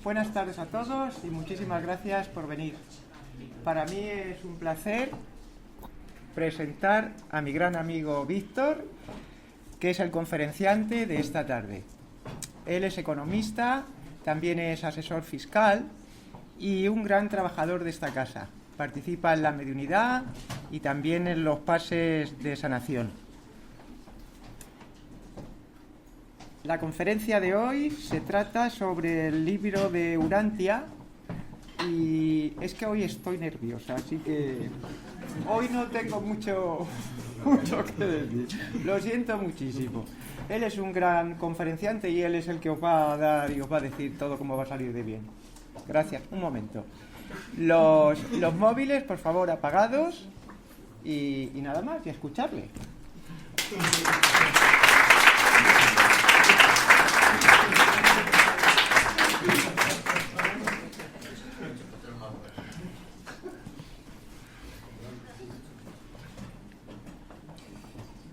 buenas tardes a todos y muchísimas gracias por venir. Para mí es un placer presentar a mi gran amigo Víctor, que es el conferenciante de esta tarde. Él es economista, también es asesor fiscal y un gran trabajador de esta casa. Participa en la mediunidad y también en los pases de sanación. La conferencia de hoy se trata sobre el libro de Urantia y es que hoy estoy nerviosa, así que hoy no tengo mucho que decir. Lo siento muchísimo. Él es un gran conferenciante y él es el que os va a dar y os va a decir todo cómo va a salir de bien. Gracias. Un momento. Los móviles, por favor, apagados y nada más, y a escucharle.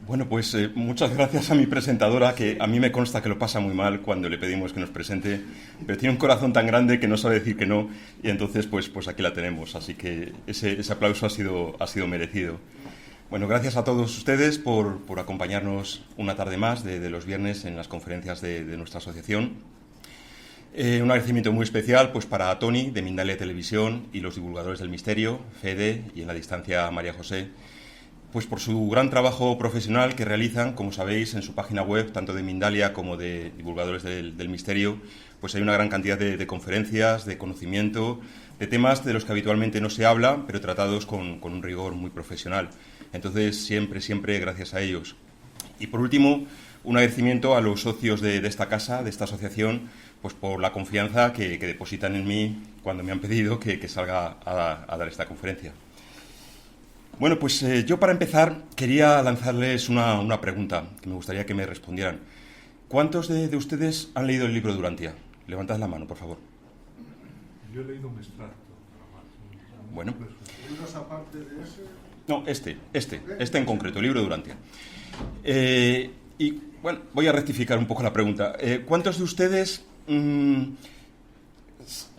Bueno, pues muchas gracias a mi presentadora, que a mí me consta que lo pasa muy mal cuando le pedimos que nos presente, pero tiene un corazón tan grande que no sabe decir que no, y entonces pues aquí la tenemos, así que ese aplauso ha sido merecido. Bueno, gracias a todos ustedes por acompañarnos una tarde más de los viernes en las conferencias de nuestra asociación. Un agradecimiento muy especial pues para Tony, de Mindalia Televisión, y los divulgadores del misterio, Fede, y en la distancia María José, pues por su gran trabajo profesional que realizan, como sabéis, en su página web, tanto de Mindalia como de divulgadores del misterio. Pues hay una gran cantidad de conferencias, de conocimiento, de temas de los que habitualmente no se habla, pero tratados con un rigor muy profesional. Entonces, siempre gracias a ellos. Y por último, un agradecimiento a los socios de esta casa, de esta asociación, pues por la confianza que depositan en mí cuando me han pedido que salga a dar esta conferencia. Bueno, pues yo para empezar quería lanzarles una pregunta que me gustaría que me respondieran. ¿Cuántos de ustedes han leído el libro de Urantia? Levantad la mano, por favor. Yo he leído un extracto, nada más. Bueno. ¿Libros aparte de ese? No, este en concreto, el libro de Urantia. Y bueno, voy a rectificar un poco la pregunta. ¿Cuántos de ustedes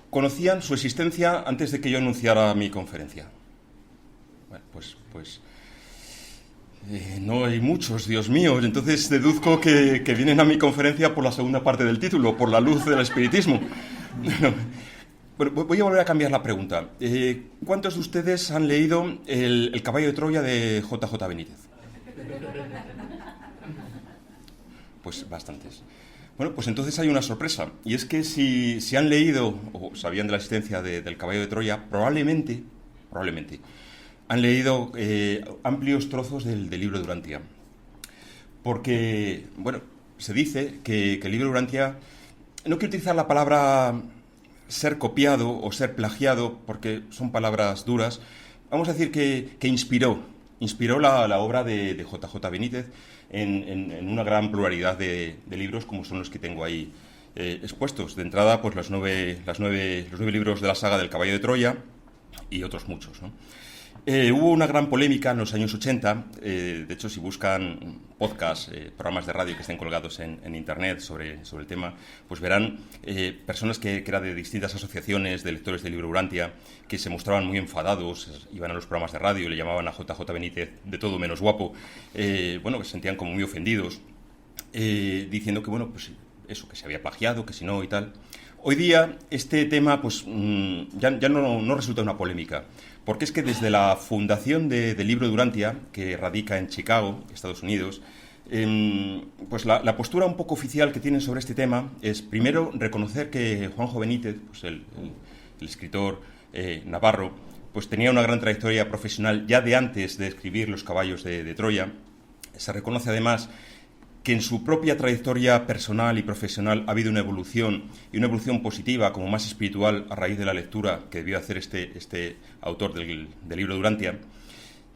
conocían su existencia antes de que yo anunciara mi conferencia? Bueno, pues no hay muchos, Dios mío. Entonces deduzco que vienen a mi conferencia por la segunda parte del título, por la luz del espiritismo. Bueno, voy a volver a cambiar la pregunta. ¿Cuántos de ustedes han leído El caballo de Troya de J.J. Benítez? Pues bastantes. Bueno, pues entonces hay una sorpresa. Y es que si han leído o sabían de la existencia del caballo de Troya, probablemente han leído amplios trozos del libro de Urantia. Porque, bueno, se dice que el libro de Urantia, no quiero utilizar la palabra ser copiado o ser plagiado, porque son palabras duras. Vamos a decir que inspiró la obra de J.J. Benítez en una gran pluralidad de libros, como son los que tengo ahí expuestos. De entrada, pues los nueve libros de la saga del Caballo de Troya y otros muchos, ¿no? Hubo una gran polémica en los años 80, de hecho si buscan podcasts, programas de radio que estén colgados en internet sobre el tema, pues verán personas que eran de distintas asociaciones de lectores del libro Urantia, que se mostraban muy enfadados, iban a los programas de radio y le llamaban a J.J. Benítez de todo menos guapo, que se sentían como muy ofendidos, diciendo que pues eso, que se había plagiado, que si no y tal. Hoy día este tema pues ya no resulta una polémica, porque es que desde la fundación del libro de Urantia, que radica en Chicago, Estados Unidos, pues la postura un poco oficial que tienen sobre este tema es, primero, reconocer que Juanjo Benítez, pues el escritor navarro, pues tenía una gran trayectoria profesional ya de antes de escribir Los caballos de Troya. Se reconoce además que en su propia trayectoria personal y profesional ha habido una evolución, y una evolución positiva, como más espiritual, a raíz de la lectura que debió hacer este autor del libro de Urantia.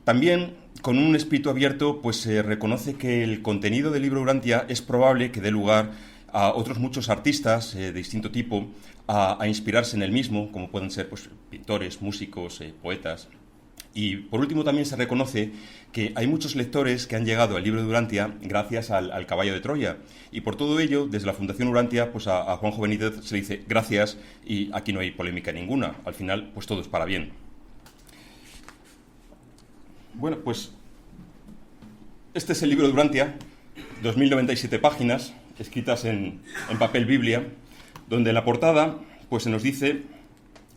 También, con un espíritu abierto, pues se reconoce que el contenido del libro de Urantia es probable que dé lugar a otros muchos artistas de distinto tipo a inspirarse en el mismo, como pueden ser pues, pintores, músicos, poetas. Y por último también se reconoce que hay muchos lectores que han llegado al libro de Urantia gracias al caballo de Troya. Y por todo ello, desde la Fundación Urantia, pues a Juanjo Benítez se le dice gracias y aquí no hay polémica ninguna. Al final, pues todo es para bien. Bueno, pues este es el libro de Urantia, 2097 páginas, escritas en papel Biblia, donde en la portada pues se nos dice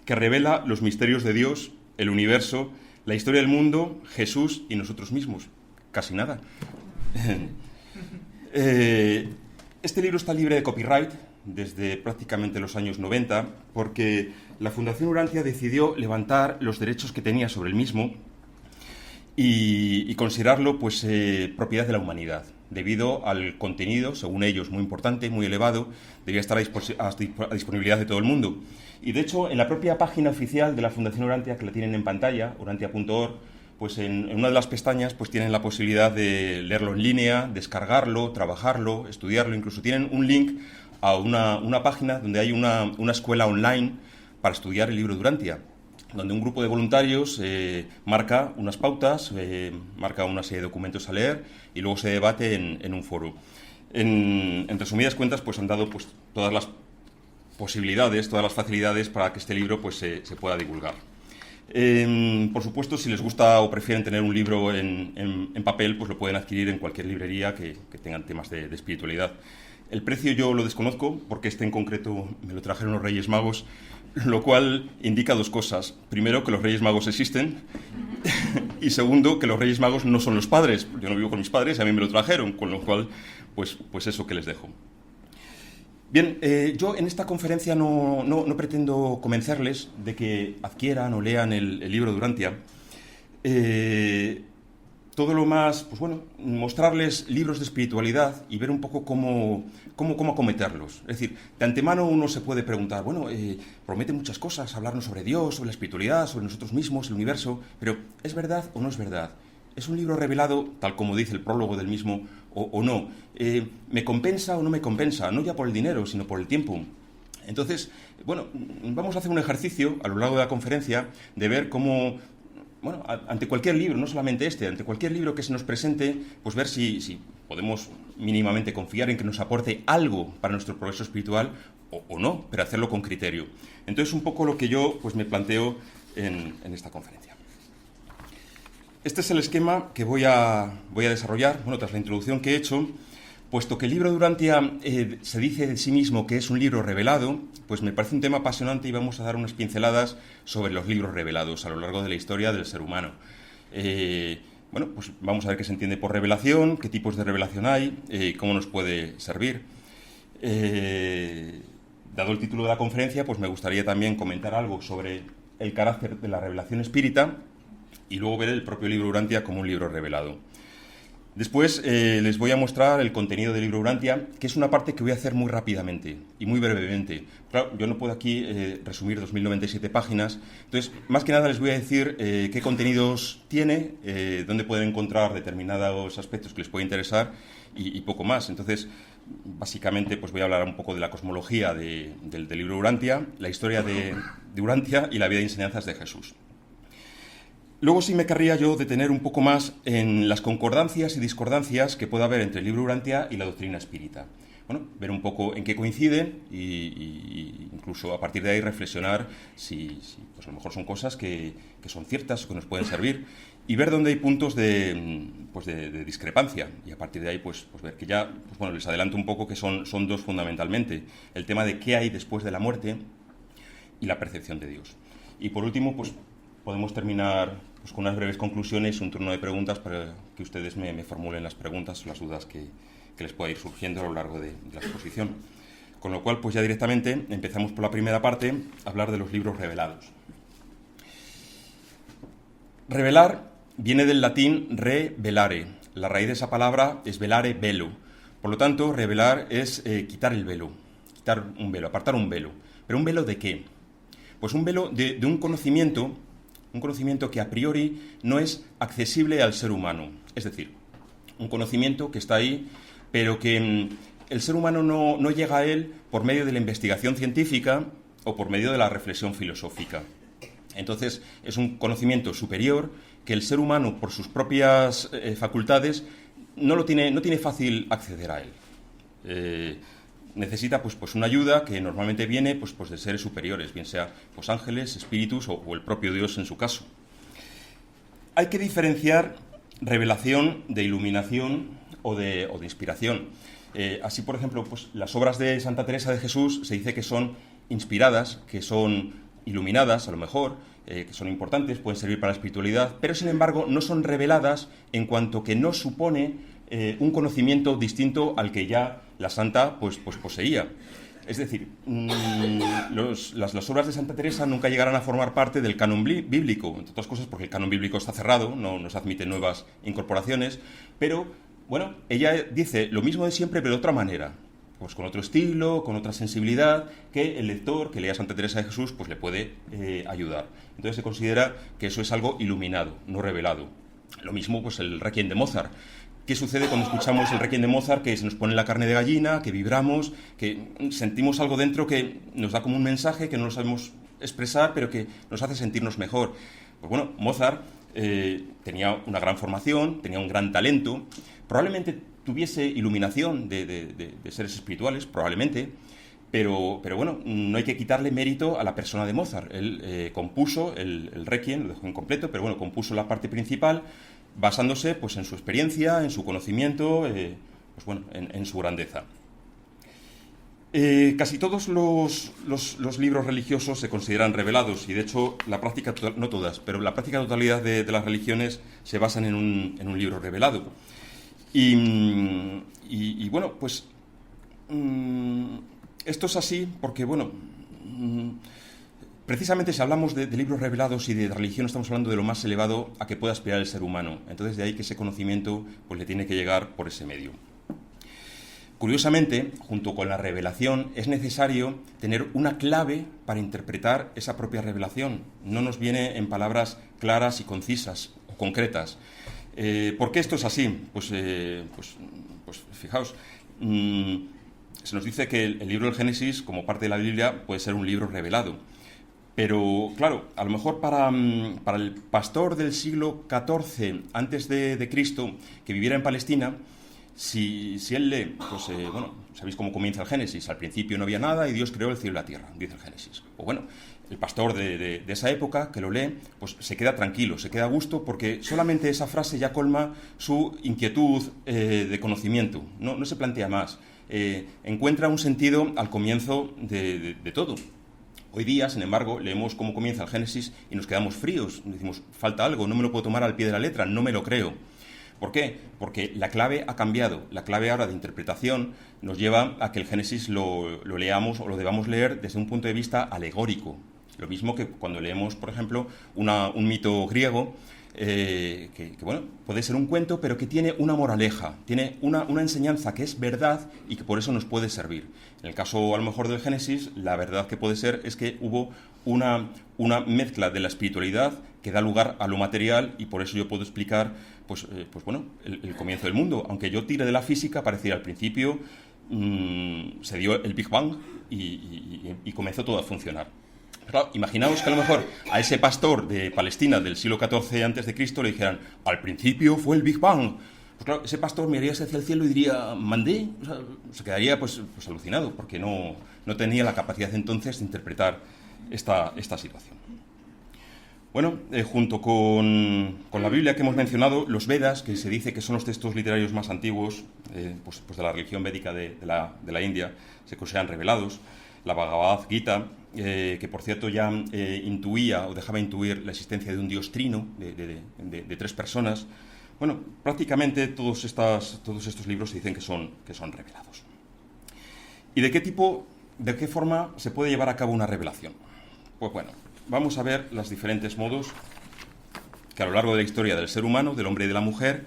que revela los misterios de Dios, el universo, la historia del mundo, Jesús y nosotros mismos. Casi nada. Este libro está libre de copyright desde prácticamente los años 90 porque la Fundación Urantia decidió levantar los derechos que tenía sobre el mismo y considerarlo pues propiedad de la humanidad, debido al contenido, según ellos, muy importante, muy elevado, debía estar a disponibilidad de todo el mundo. Y de hecho, en la propia página oficial de la Fundación Urantia, que la tienen en pantalla, urantia.org, pues en una de las pestañas pues tienen la posibilidad de leerlo en línea, descargarlo, trabajarlo, estudiarlo. Incluso tienen un link a una página donde hay una escuela online para estudiar el libro de Urantia, donde un grupo de voluntarios marca unas pautas, marca una serie de documentos a leer y luego se debate en un foro. En resumidas cuentas, pues han dado pues todas las posibilidades, todas las facilidades para que este libro pues se pueda divulgar. Por supuesto, si les gusta o prefieren tener un libro en papel, pues lo pueden adquirir en cualquier librería que tengan temas de espiritualidad. El precio yo lo desconozco, porque este en concreto me lo trajeron los Reyes Magos, lo cual indica dos cosas. Primero, que los Reyes Magos existen, y segundo, que los Reyes Magos no son los padres. Yo no vivo con mis padres y a mí me lo trajeron, con lo cual, pues eso que les dejo. Bien, yo en esta conferencia no pretendo convencerles de que adquieran o lean el libro de Urantia. Todo lo más, pues bueno, mostrarles libros de espiritualidad y ver un poco cómo acometerlos. Es decir, de antemano uno se puede preguntar, bueno, promete muchas cosas, hablarnos sobre Dios, sobre la espiritualidad, sobre nosotros mismos, el universo, pero ¿es verdad o no es verdad? ¿Es un libro revelado, tal como dice el prólogo del mismo, o no? ¿Me compensa o no me compensa? No ya por el dinero, sino por el tiempo. Entonces, bueno, vamos a hacer un ejercicio a lo largo de la conferencia de ver cómo, bueno, ante cualquier libro, no solamente este, ante cualquier libro que se nos presente, pues ver si podemos mínimamente confiar en que nos aporte algo para nuestro progreso espiritual o no, pero hacerlo con criterio. Entonces, un poco lo que yo pues me planteo en esta conferencia. Este es el esquema que voy a desarrollar, bueno, tras la introducción que he hecho. Puesto que el libro de Urantia se dice de sí mismo que es un libro revelado, pues me parece un tema apasionante y vamos a dar unas pinceladas sobre los libros revelados a lo largo de la historia del ser humano. Bueno, pues vamos a ver qué se entiende por revelación, qué tipos de revelación hay, cómo nos puede servir. Dado el título de la conferencia, pues me gustaría también comentar algo sobre el carácter de la revelación espírita y luego ver el propio libro Urantia como un libro revelado. Después les voy a mostrar el contenido del libro Urantia, que es una parte que voy a hacer muy rápidamente y muy brevemente. Claro, yo no puedo aquí resumir 2097 páginas, entonces, más que nada les voy a decir qué contenidos tiene, dónde pueden encontrar determinados aspectos que les puede interesar y poco más. Entonces, básicamente, pues voy a hablar un poco de la cosmología del libro Urantia, la historia de Urantia y la vida y enseñanzas de Jesús. Luego sí me querría yo detener un poco más en las concordancias y discordancias que pueda haber entre el libro Urantia y la doctrina espírita. Bueno, ver un poco en qué coinciden y incluso a partir de ahí reflexionar si pues a lo mejor son cosas que son ciertas o que nos pueden servir y ver dónde hay puntos de discrepancia y a partir de ahí pues ver que ya, pues bueno, les adelanto un poco que son dos fundamentalmente. El tema de qué hay después de la muerte y la percepción de Dios. Y por último, pues podemos terminar pues con unas breves conclusiones, un turno de preguntas para que ustedes me formulen las preguntas o las dudas que les pueda ir surgiendo a lo largo de la exposición. Con lo cual, pues ya directamente empezamos por la primera parte, a hablar de los libros revelados. Revelar viene del latín revelare. La raíz de esa palabra es velare, velo. Por lo tanto, revelar es quitar el velo, quitar un velo, apartar un velo. ¿Pero un velo de qué? Pues un velo de un conocimiento que a priori no es accesible al ser humano. Es decir, un conocimiento que está ahí, pero que el ser humano no llega a él por medio de la investigación científica o por medio de la reflexión filosófica. Entonces, es un conocimiento superior que el ser humano, por sus propias facultades, no tiene fácil acceder a él. Necesita pues una ayuda que normalmente viene pues de seres superiores, bien sea pues ángeles, espíritus o el propio Dios en su caso. Hay que diferenciar revelación de iluminación o de inspiración. Así, por ejemplo, pues las obras de Santa Teresa de Jesús se dice que son inspiradas, que son iluminadas, a lo mejor, que son importantes, pueden servir para la espiritualidad, pero sin embargo no son reveladas en cuanto que no supone un conocimiento distinto al que ya la santa pues poseía. Es decir, las obras de Santa Teresa nunca llegarán a formar parte del canon bíblico, entre otras cosas porque el canon bíblico está cerrado, no se admiten nuevas incorporaciones, pero bueno, ella dice lo mismo de siempre, pero de otra manera, pues con otro estilo, con otra sensibilidad, que el lector que lea Santa Teresa de Jesús pues le puede ayudar. Entonces se considera que eso es algo iluminado, no revelado. Lo mismo pues el Requiem de Mozart. ¿Qué sucede cuando escuchamos el Requiem de Mozart? Que se nos pone la carne de gallina, que vibramos, que sentimos algo dentro que nos da como un mensaje que no lo sabemos expresar, pero que nos hace sentirnos mejor. Pues bueno, Mozart tenía una gran formación, tenía un gran talento, probablemente tuviese iluminación de seres espirituales, probablemente, pero bueno, no hay que quitarle mérito a la persona de Mozart. Él compuso el Requiem, lo dejó incompleto, pero bueno, compuso la parte principal, basándose pues en su experiencia, en su conocimiento, pues bueno, en su grandeza. Casi todos los libros religiosos se consideran revelados y de hecho la práctica, no todas, pero la práctica totalidad de las religiones se basan en un libro revelado. Y bueno, pues esto es así porque, bueno, precisamente si hablamos de libros revelados y de religión, estamos hablando de lo más elevado a que pueda aspirar el ser humano. Entonces, de ahí que ese conocimiento pues le tiene que llegar por ese medio. Curiosamente, junto con la revelación, es necesario tener una clave para interpretar esa propia revelación. No nos viene en palabras claras y concisas o concretas. ¿Por qué esto es así? Pues fijaos, se nos dice que el libro del Génesis, como parte de la Biblia, puede ser un libro revelado. Pero, claro, a lo mejor para el pastor del siglo XIV antes de Cristo, que viviera en Palestina, si él lee, pues bueno, sabéis cómo comienza el Génesis. Al principio no había nada y Dios creó el cielo y la tierra, dice el Génesis. O bueno, el pastor de esa época que lo lee, pues se queda tranquilo, se queda a gusto, porque solamente esa frase ya colma su inquietud de conocimiento. No se plantea más. Encuentra un sentido al comienzo de todo. Hoy día, sin embargo, leemos cómo comienza el Génesis y nos quedamos fríos. Decimos, falta algo, no me lo puedo tomar al pie de la letra, no me lo creo. ¿Por qué? Porque la clave ha cambiado. La clave ahora de interpretación nos lleva a que el Génesis lo leamos o lo debamos leer desde un punto de vista alegórico. Lo mismo que cuando leemos, por ejemplo, un mito griego, que bueno, puede ser un cuento, pero que tiene una moraleja, tiene una enseñanza que es verdad y que por eso nos puede servir. En el caso, a lo mejor, del Génesis, la verdad que puede ser es que hubo una mezcla de la espiritualidad que da lugar a lo material y por eso yo puedo explicar pues bueno, el comienzo del mundo. Aunque yo tire de la física, parecía al principio se dio el Big Bang y comenzó todo a funcionar. Claro, imaginaos que a lo mejor a ese pastor de Palestina del siglo XIV a.C. le dijeran, al principio fue el Big Bang. Pues claro, ese pastor miraría hacia el cielo y diría, ¿mandé? O sea, se quedaría pues alucinado, porque no tenía la capacidad entonces de interpretar esta situación. Bueno, junto con la Biblia que hemos mencionado, los Vedas, que se dice que son los textos literarios más antiguos pues de la religión védica de la India, se consideran revelados. La Bhagavad Gita, que por cierto ya intuía o dejaba intuir la existencia de un dios trino, de tres personas. Bueno, prácticamente todos estos libros se dicen que son revelados. ¿Y de qué forma se puede llevar a cabo una revelación? Pues bueno, vamos a ver los diferentes modos que a lo largo de la historia del ser humano, del hombre y de la mujer,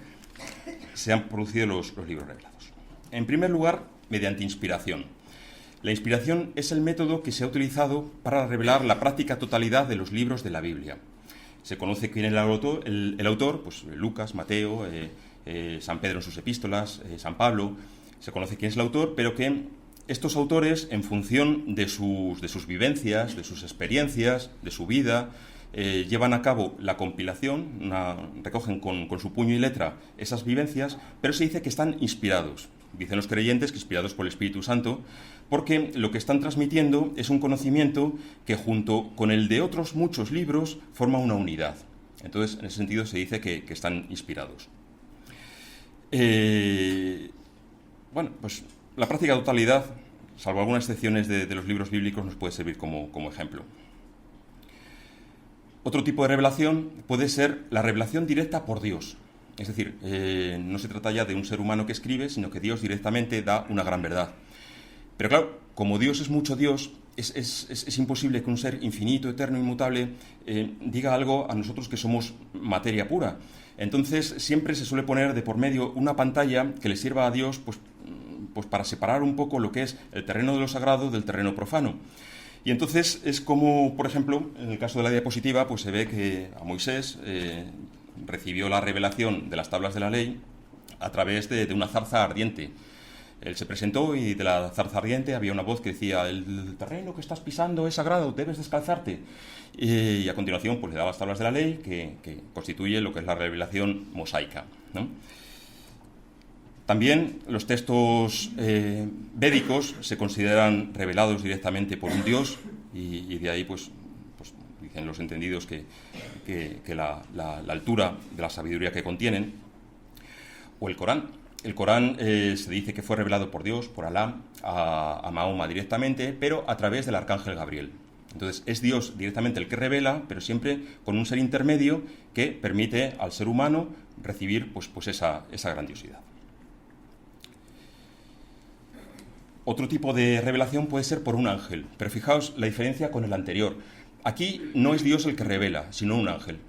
se han producido los libros revelados. En primer lugar, mediante inspiración. La inspiración es el método que se ha utilizado para revelar la práctica totalidad de los libros de la Biblia. Se conoce quién es el autor, pues Lucas, Mateo, San Pedro en sus epístolas, San Pablo. Se conoce quién es el autor, pero que estos autores, en función de sus vivencias, de sus experiencias, de su vida, llevan a cabo la compilación, recogen con su puño y letra esas vivencias, pero se dice que están inspirados. Dicen los creyentes que inspirados por el Espíritu Santo, porque lo que están transmitiendo es un conocimiento que junto con el de otros muchos libros forma una unidad. Entonces, en ese sentido se dice que están inspirados. Bueno, pues la práctica totalidad, salvo algunas excepciones de los libros bíblicos, nos puede servir como ejemplo. Otro tipo de revelación puede ser la revelación directa por Dios. Es decir, no se trata ya de un ser humano que escribe, sino que Dios directamente da una gran verdad. Pero claro, como Dios es mucho Dios, es imposible que un ser infinito, eterno, inmutable, diga algo a nosotros que somos materia pura. Entonces, siempre se suele poner de por medio una pantalla que le sirva a Dios pues para separar un poco lo que es el terreno de lo sagrado del terreno profano. Y entonces es como, por ejemplo, en el caso de la diapositiva, pues se ve que a Moisés recibió la revelación de las tablas de la ley a través de una zarza ardiente. Él se presentó y de la zarza ardiente había una voz que decía: el terreno que estás pisando es sagrado, debes descalzarte. Y a continuación pues le da las tablas de la ley que constituye lo que es la revelación mosaica, ¿no? También los textos védicos se consideran revelados directamente por un Dios y de ahí pues dicen los entendidos que la altura de la sabiduría que contienen. O el Corán. El Corán se dice que fue revelado por Dios, por Alá, a Mahoma directamente, pero a través del arcángel Gabriel. Entonces es Dios directamente el que revela, pero siempre con un ser intermedio que permite al ser humano recibir pues esa grandiosidad. Otro tipo de revelación puede ser por un ángel, pero fijaos la diferencia con el anterior. Aquí no es Dios el que revela, sino un ángel,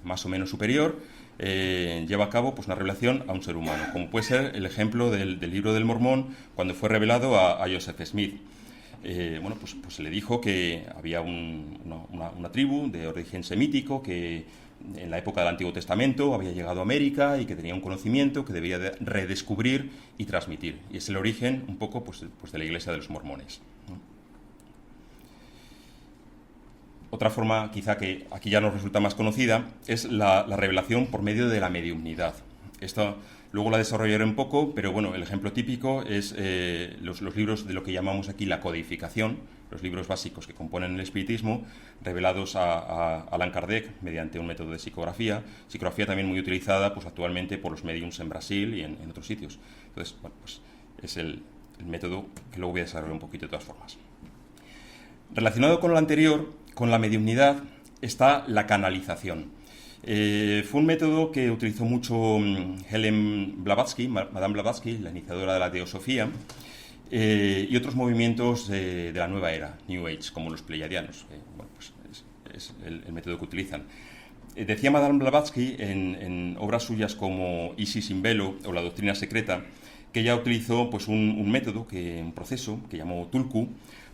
más o menos superior, lleva a cabo pues una revelación a un ser humano, como puede ser el ejemplo del libro del Mormón, cuando fue revelado a Joseph Smith. Bueno, pues se le dijo que había una tribu de origen semítico que en la época del Antiguo Testamento había llegado a América y que tenía un conocimiento que debía de redescubrir y transmitir. Y es el origen un poco pues de la Iglesia de los Mormones, ¿no? Otra forma, quizá que aquí ya nos resulta más conocida, es la revelación por medio de la mediumnidad. Esta luego la desarrollaré un poco, pero bueno, el ejemplo típico es los libros de lo que llamamos aquí la codificación, los libros básicos que componen el espiritismo, revelados a Allan Kardec mediante un método de psicografía también muy utilizada pues actualmente por los médiums en Brasil y en otros sitios. Entonces, bueno, pues es el método que luego voy a desarrollar un poquito de todas formas. Relacionado con lo anterior, con la mediumnidad, está la canalización. Fue un método que utilizó mucho Helen Blavatsky, Madame Blavatsky, la iniciadora de la teosofía, y otros movimientos de la nueva era, New Age, como los pleiadianos. Bueno, pues es el método que utilizan. Decía Madame Blavatsky en obras suyas como Isis sin velo o La doctrina secreta, que ella utilizó pues un método, un proceso que llamó Tulku,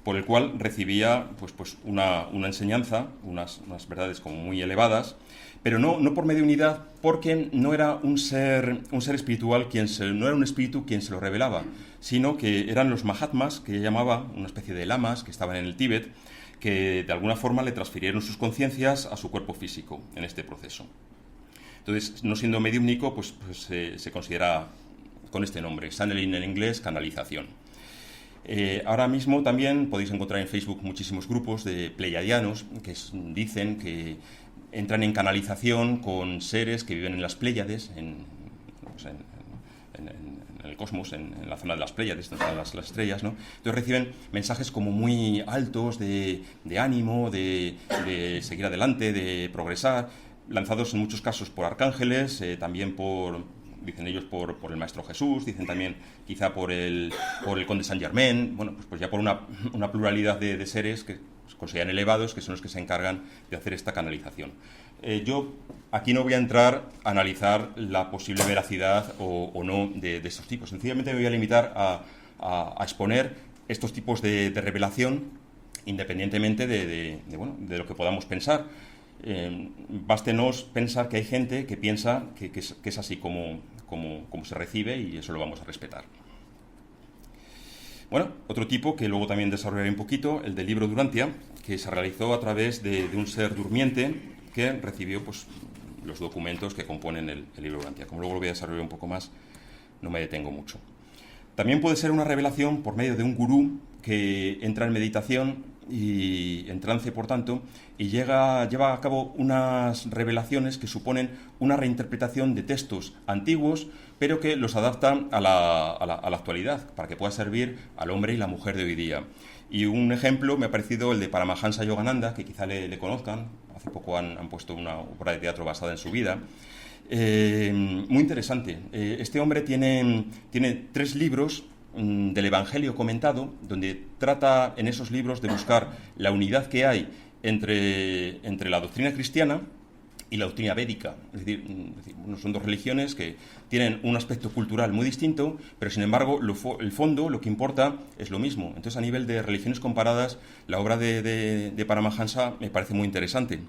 por el cual recibía pues una enseñanza, unas verdades como muy elevadas, pero no por mediunidad, porque no era un ser espiritual no era un espíritu quien se lo revelaba, sino que eran los Mahatmas, que ella llamaba, una especie de lamas que estaban en el Tíbet, que de alguna forma le transfirieron sus conciencias a su cuerpo físico en este proceso. Entonces, no siendo mediúmnico, pues se considera con este nombre, channeling en inglés, canalización. Ahora mismo también podéis encontrar en Facebook muchísimos grupos de pleiadianos que dicen que entran en canalización con seres que viven en las Pléyades, en el cosmos, en la zona de las Pléyades, donde están las estrellas, ¿no? Entonces reciben mensajes como muy altos de ánimo, de seguir adelante, de progresar, lanzados en muchos casos por arcángeles, también dicen ellos por el Maestro Jesús, dicen también quizá por el Conde Saint Germain, bueno, pues ya por una pluralidad de seres que se consideran elevados, que son los que se encargan de hacer esta canalización. Yo aquí no voy a entrar a analizar la posible veracidad o no de estos tipos, sencillamente me voy a limitar a exponer estos tipos de revelación independientemente de lo que podamos pensar. Bástenos pensar que hay gente que piensa que es así como se recibe y eso lo vamos a respetar. Bueno, otro tipo que luego también desarrollaré un poquito, el del libro Durantia, que se realizó a través de un ser durmiente que recibió pues, los documentos que componen el libro Urantia. Como luego lo voy a desarrollar un poco más, no me detengo mucho. También puede ser una revelación por medio de un gurú que entra en meditación y en trance, por tanto, y lleva a cabo unas revelaciones que suponen una reinterpretación de textos antiguos, pero que los adapta a la actualidad, para que pueda servir al hombre y la mujer de hoy día. Y un ejemplo me ha parecido el de Paramahansa Yogananda, que quizá le conozcan. Hace poco han puesto una obra de teatro basada en su vida. Muy interesante. Este hombre tiene 3 libros del Evangelio comentado, donde trata en esos libros de buscar la unidad que hay entre la doctrina cristiana y la doctrina védica. Es decir, bueno, son 2 religiones que tienen un aspecto cultural muy distinto, pero sin embargo el fondo, lo que importa, es lo mismo. Entonces, a nivel de religiones comparadas, la obra de Paramahansa me parece muy interesante.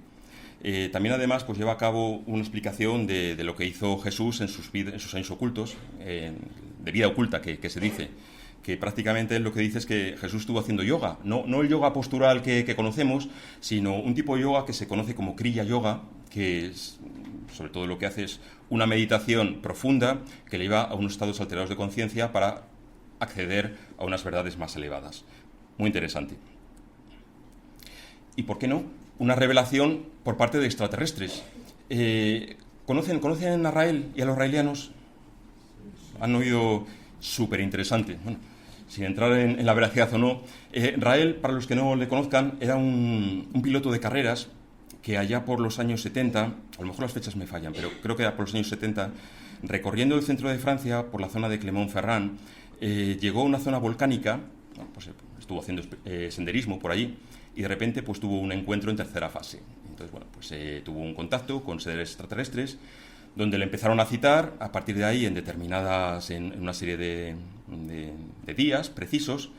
También, además, pues lleva a cabo una explicación de lo que hizo Jesús en sus años ocultos, de vida oculta, que se dice, que prácticamente lo que dice es que Jesús estuvo haciendo yoga, no el yoga postural que conocemos, sino un tipo de yoga que se conoce como Kriya Yoga, que es, sobre todo lo que hace es una meditación profunda que le lleva a unos estados alterados de conciencia para acceder a unas verdades más elevadas. Muy interesante. ¿Y por qué no? Una revelación por parte de extraterrestres. ¿Conocen a Rael y a los raelianos? Han oído súper interesante. Bueno, sin entrar en la veracidad o no, Rael, para los que no le conozcan, era un piloto de carreras que allá por los años 70, a lo mejor las fechas me fallan, pero creo que era por los años 70, recorriendo el centro de Francia, por la zona de Clermont-Ferrand, llegó a una zona volcánica, pues estuvo haciendo senderismo por allí, y de repente pues tuvo un encuentro en tercera fase. Entonces, bueno, pues tuvo un contacto con seres extraterrestres, donde le empezaron a citar, a partir de ahí, en una serie de días precisos,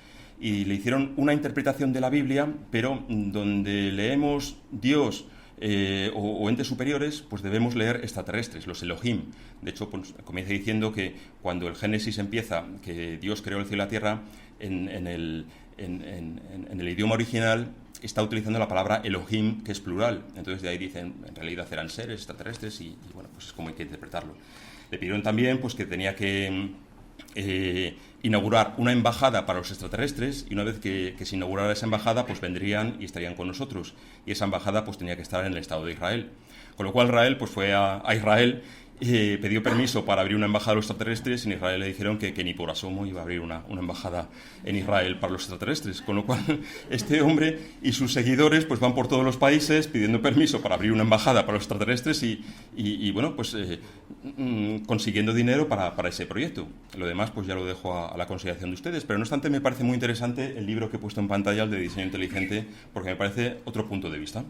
y le hicieron una interpretación de la Biblia, pero donde leemos Dios o entes superiores, pues debemos leer extraterrestres, los Elohim. De hecho, pues, comienza diciendo que cuando el Génesis empieza, que Dios creó el cielo y la tierra, en el idioma original está utilizando la palabra Elohim, que es plural. Entonces de ahí dicen, en realidad eran seres extraterrestres y bueno, pues es como hay que interpretarlo. Le pidieron también pues que tenía que inaugurar una embajada para los extraterrestres, y una vez que se inaugurara esa embajada, pues vendrían y estarían con nosotros. Y esa embajada pues tenía que estar en el Estado de Israel. Con lo cual Rael pues fue a Israel, pidió permiso para abrir una embajada a los extraterrestres, y en Israel le dijeron que ni por asomo iba a abrir una embajada en Israel para los extraterrestres. Con lo cual este hombre y sus seguidores pues van por todos los países pidiendo permiso para abrir una embajada para los extraterrestres y bueno, pues consiguiendo dinero para ese proyecto. Lo demás pues ya lo dejo a la consideración de ustedes, pero no obstante me parece muy interesante el libro que he puesto en pantalla, el de diseño inteligente, porque me parece otro punto de vista.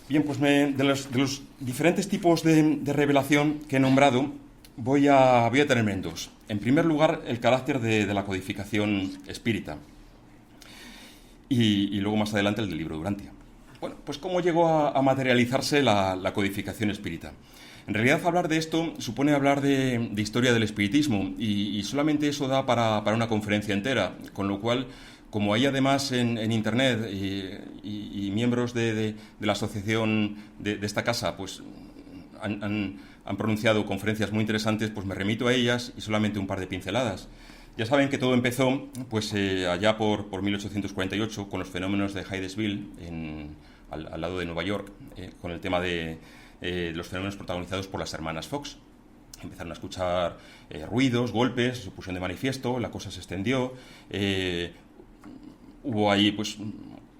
Bien, pues de los diferentes tipos de revelación que he nombrado, voy a tenerme en 2. En primer lugar, el carácter de la codificación espírita. Y luego más adelante el del libro de Urantia. Bueno, pues cómo llegó a materializarse la codificación espírita. En realidad, hablar de esto supone hablar de historia del espiritismo, y solamente eso da para una conferencia entera, con lo cual, como hay además en Internet y miembros de la asociación de esta casa pues han pronunciado conferencias muy interesantes, pues me remito a ellas y solamente un par de pinceladas. Ya saben que todo empezó pues allá por 1848 con los fenómenos de Hydesville, al lado de Nueva York, con el tema de los fenómenos protagonizados por las hermanas Fox. Empezaron a escuchar ruidos, golpes, se pusieron de manifiesto, la cosa se extendió. Hubo ahí pues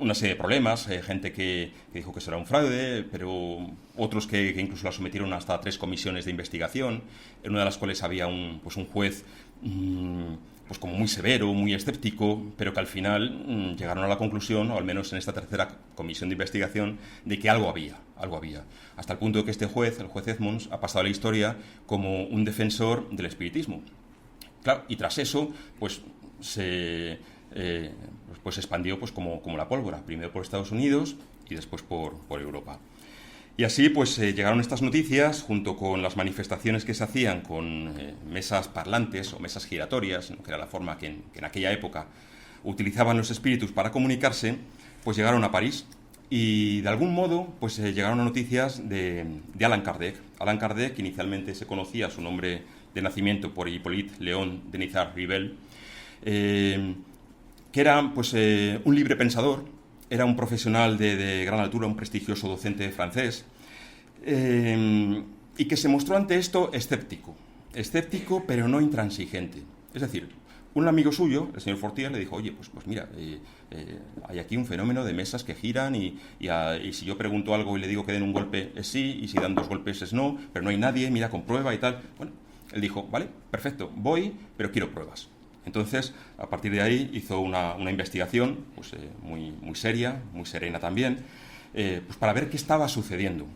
una serie de problemas, gente que dijo que eso era un fraude, pero otros que incluso la sometieron hasta 3 comisiones de investigación, en una de las cuales había un juez pues como muy severo, muy escéptico, pero que al final llegaron a la conclusión, o al menos en esta tercera comisión de investigación, de que algo había. Hasta el punto de que este juez, el juez Edmonds, ha pasado a la historia como un defensor del espiritismo. Claro, y tras eso, pues se expandió pues como la pólvora, primero por Estados Unidos y después por Europa. Y así pues llegaron estas noticias junto con las manifestaciones que se hacían con mesas parlantes o mesas giratorias, ¿no?, que era la forma que en aquella época utilizaban los espíritus para comunicarse, pues llegaron a París. y de algún modo pues llegaron noticias de Allan Kardec. Allan Kardec inicialmente se conocía su nombre de nacimiento por Hippolyte Léon Denisard Rivel, que era pues un libre pensador, era un profesional de gran altura, un prestigioso docente francés, y que se mostró ante esto escéptico pero no intransigente. Es decir, un amigo suyo, el señor Fortier, le dijo, oye, pues mira, hay aquí un fenómeno de mesas que giran y si yo pregunto algo y le digo que den un golpe es sí, y si dan 2 golpes es no, pero no hay nadie, mira, comprueba y tal. Bueno, él dijo, vale, perfecto, voy, pero quiero pruebas. Entonces, a partir de ahí hizo una investigación pues, muy seria, muy serena también, pues para ver qué estaba sucediendo.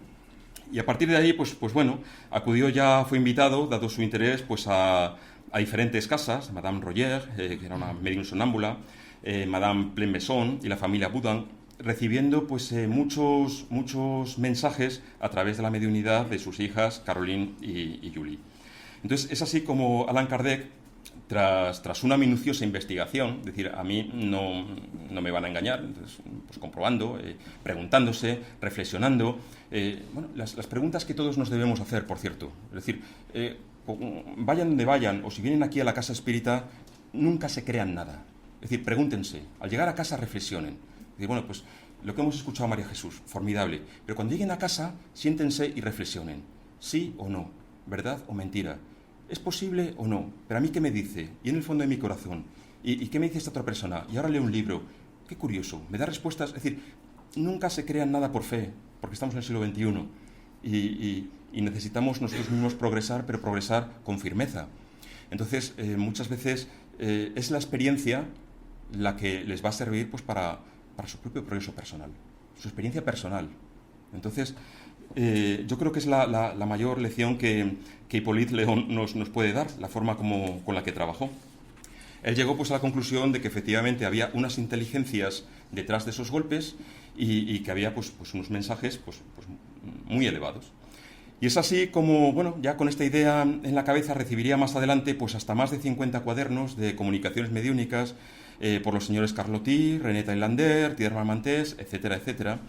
Y a partir de ahí, pues bueno, fue invitado, dado su interés, pues a diferentes casas, Madame Royer, que era una medium sonámbula, Madame Plembeson y la familia Boudin, recibiendo pues muchos mensajes a través de la mediunidad de sus hijas Caroline y Julie. Entonces, es así como Allan Kardec, tras una minuciosa investigación, es decir, a mí no me van a engañar, entonces, pues comprobando, preguntándose, reflexionando, las preguntas que todos nos debemos hacer, por cierto. Es decir, vayan donde vayan, o si vienen aquí a la casa espírita, nunca se crean nada. Es decir, pregúntense, al llegar a casa reflexionen. Es decir, bueno, pues lo que hemos escuchado a María Jesús, formidable, pero cuando lleguen a casa, siéntense y reflexionen. ¿Sí o no? ¿Verdad o mentira? ¿Es posible o no? ¿Pero a mí qué me dice? Y en el fondo de mi corazón. ¿Y qué me dice esta otra persona? Y ahora leo un libro. Qué curioso. Me da respuestas. Es decir, nunca se crean nada por fe, porque estamos en el siglo XXI. Y necesitamos nosotros mismos progresar, pero progresar con firmeza. Entonces, muchas veces es la experiencia la que les va a servir pues, para su propio progreso personal. Su experiencia personal. Entonces, yo creo que es la mayor lección que Hippolyte Léon nos puede dar, la forma con la que trabajó. Él llegó pues, a la conclusión de que efectivamente había unas inteligencias detrás de esos golpes y que había pues unos mensajes pues muy elevados. Y es así como, bueno, ya con esta idea en la cabeza recibiría más adelante pues hasta más de 50 cuadernos de comunicaciones mediúnicas por los señores Carlotti, René Tailander, Thiers Mantés, etcétera, etcétera,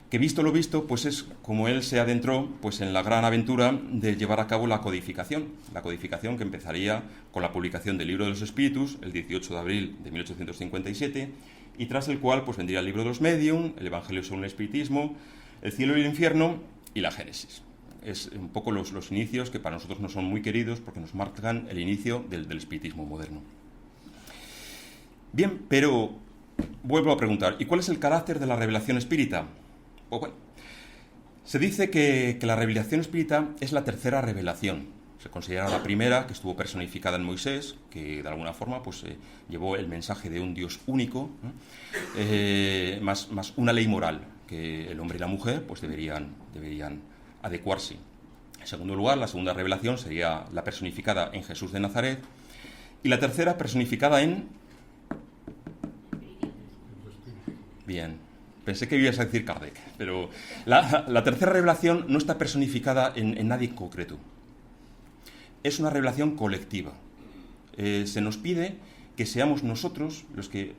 que visto lo visto, pues es como él se adentró pues en la gran aventura de llevar a cabo la codificación que empezaría con la publicación del Libro de los Espíritus el 18 de abril de 1857 y tras el cual pues vendría el Libro de los Medium, el Evangelio según el Espiritismo, el Cielo y el Infierno y la Génesis. Es un poco los inicios que para nosotros no son muy queridos porque nos marcan el inicio del espiritismo moderno. Bien, pero vuelvo a preguntar, ¿y cuál es el carácter de la revelación espírita? Bueno, se dice que la revelación espírita es la tercera revelación. Se considera la primera, que estuvo personificada en Moisés, que de alguna forma pues, llevó el mensaje de un Dios único, más una ley moral, que el hombre y la mujer pues, deberían adecuarse. En segundo lugar, la segunda revelación sería la personificada en Jesús de Nazaret, y la tercera personificada en... Bien. Pensé que ibas a decir Kardec, pero la tercera revelación no está personificada en nadie en concreto. Es una revelación colectiva. Se nos pide que seamos nosotros los que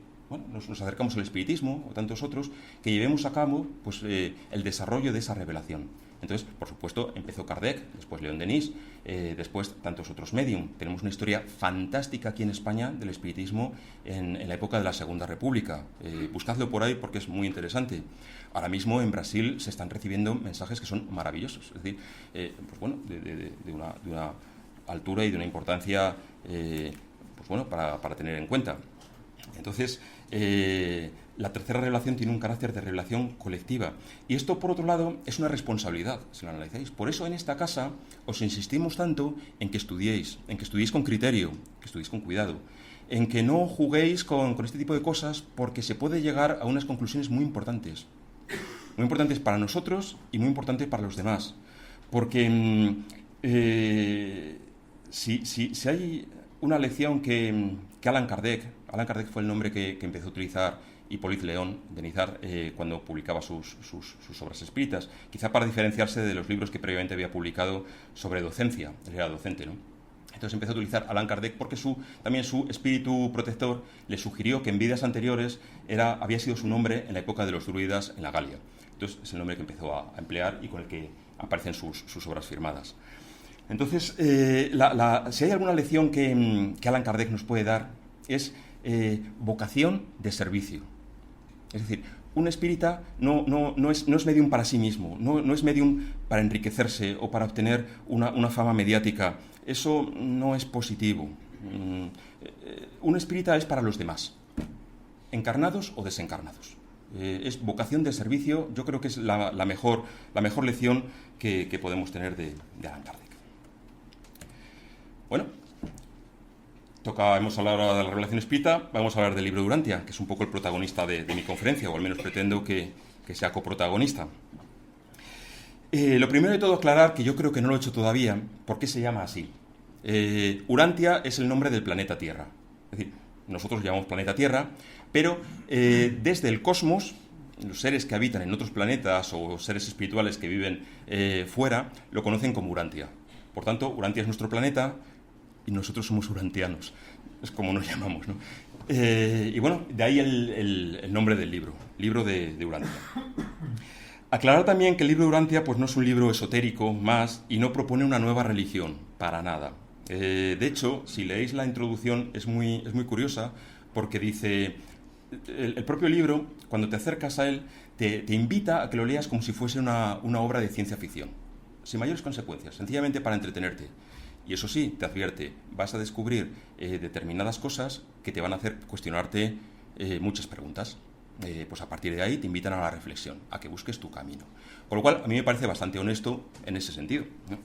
nos acercamos al espiritismo, o tantos otros, que llevemos a cabo pues, el desarrollo de esa revelación. Entonces, por supuesto, empezó Kardec, después León Denis, después tantos otros medium. Tenemos una historia fantástica aquí en España del espiritismo en la época de la Segunda República. Buscadlo por ahí porque es muy interesante. Ahora mismo en Brasil se están recibiendo mensajes que son maravillosos. Es decir, pues bueno, de una altura y de una importancia pues bueno, para tener en cuenta. Entonces, la tercera revelación tiene un carácter de revelación colectiva. Y esto, por otro lado, es una responsabilidad, si lo analizáis. Por eso, en esta casa, os insistimos tanto en que estudiéis con criterio, que estudiéis con cuidado, en que no juguéis con este tipo de cosas, porque se puede llegar a unas conclusiones muy importantes para nosotros y muy importantes para los demás. Porque si hay una lección que Allan Kardec fue el nombre que empezó a utilizar Hippolyte Léon Denisard cuando publicaba sus obras espíritas, quizá para diferenciarse de los libros que previamente había publicado sobre docencia. Él era docente, ¿no? Entonces empezó a utilizar Allan Kardec porque también su espíritu protector le sugirió que en vidas anteriores había sido su nombre en la época de los druidas en la Galia. Entonces es el nombre que empezó a emplear y con el que aparecen sus obras firmadas. Entonces, si hay alguna lección que Allan Kardec nos puede dar es vocación de servicio. Es decir, un espírita no es medium para sí mismo, no es medium para enriquecerse o para obtener una fama mediática. Eso no es positivo. Un espírita es para los demás, encarnados o desencarnados. Es vocación de servicio. Yo creo que es la mejor lección que podemos tener de Allan Kardec. Bueno, hemos hablado ahora de la revelación espírita, vamos a hablar del libro de Urantia, que es un poco el protagonista de mi conferencia, o al menos pretendo que sea coprotagonista. Lo primero de todo, aclarar que yo creo que no lo he hecho todavía, ¿por qué se llama así? Urantia es el nombre del planeta Tierra. Es decir, nosotros lo llamamos planeta Tierra, pero desde el cosmos, los seres que habitan en otros planetas o seres espirituales que viven fuera, lo conocen como Urantia. Por tanto, Urantia es nuestro planeta y nosotros somos urantianos. Es como nos llamamos, ¿no? Y bueno, de ahí el nombre del libro de Urantia. Aclarar también que el libro de Urantia pues, no es un libro esotérico más y no propone una nueva religión, para nada. De hecho, si leéis la introducción es muy curiosa porque dice, el propio libro, cuando te acercas a él, te invita a que lo leas como si fuese una obra de ciencia ficción, sin mayores consecuencias, sencillamente para entretenerte. Y eso sí, te advierte, vas a descubrir determinadas cosas que te van a hacer cuestionarte muchas preguntas. Pues a partir de ahí te invitan a la reflexión, a que busques tu camino. Con lo cual, a mí me parece bastante honesto en ese sentido, ¿no?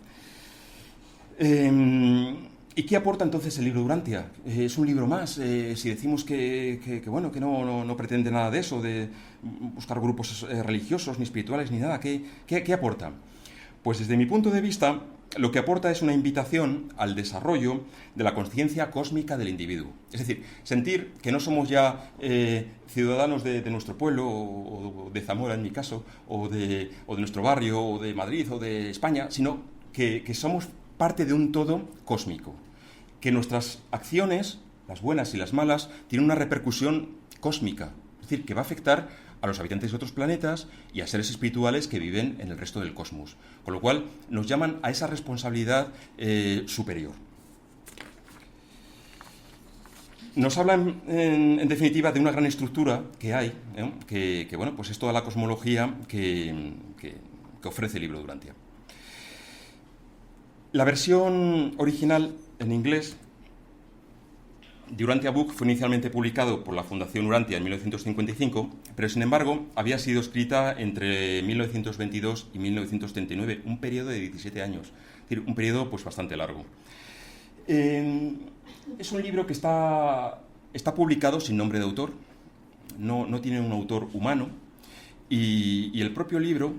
¿Y qué aporta entonces el libro de Urantia? Es un libro más. Si decimos que no pretende nada de eso, de buscar grupos religiosos, ni espirituales, ni nada, ¿qué aporta? Pues desde mi punto de vista, lo que aporta es una invitación al desarrollo de la conciencia cósmica del individuo. Es decir, sentir que no somos ya ciudadanos de nuestro pueblo, o de Zamora en mi caso, o de nuestro barrio, o de Madrid, o de España, sino que somos parte de un todo cósmico. Que nuestras acciones, las buenas y las malas, tienen una repercusión cósmica. Es decir, que va a afectar a los habitantes de otros planetas y a seres espirituales que viven en el resto del cosmos. Con lo cual, nos llaman a esa responsabilidad superior. Nos hablan, en definitiva, de una gran estructura que hay, que pues es toda la cosmología que ofrece el libro de Urantia. La versión original en inglés de Urantia Book fue inicialmente publicado por la Fundación Urantia en 1955, pero sin embargo había sido escrita entre 1922 y 1939, un periodo de 17 años, es decir, un periodo pues bastante largo. Es un libro que está publicado sin nombre de autor, no tiene un autor humano, y el propio libro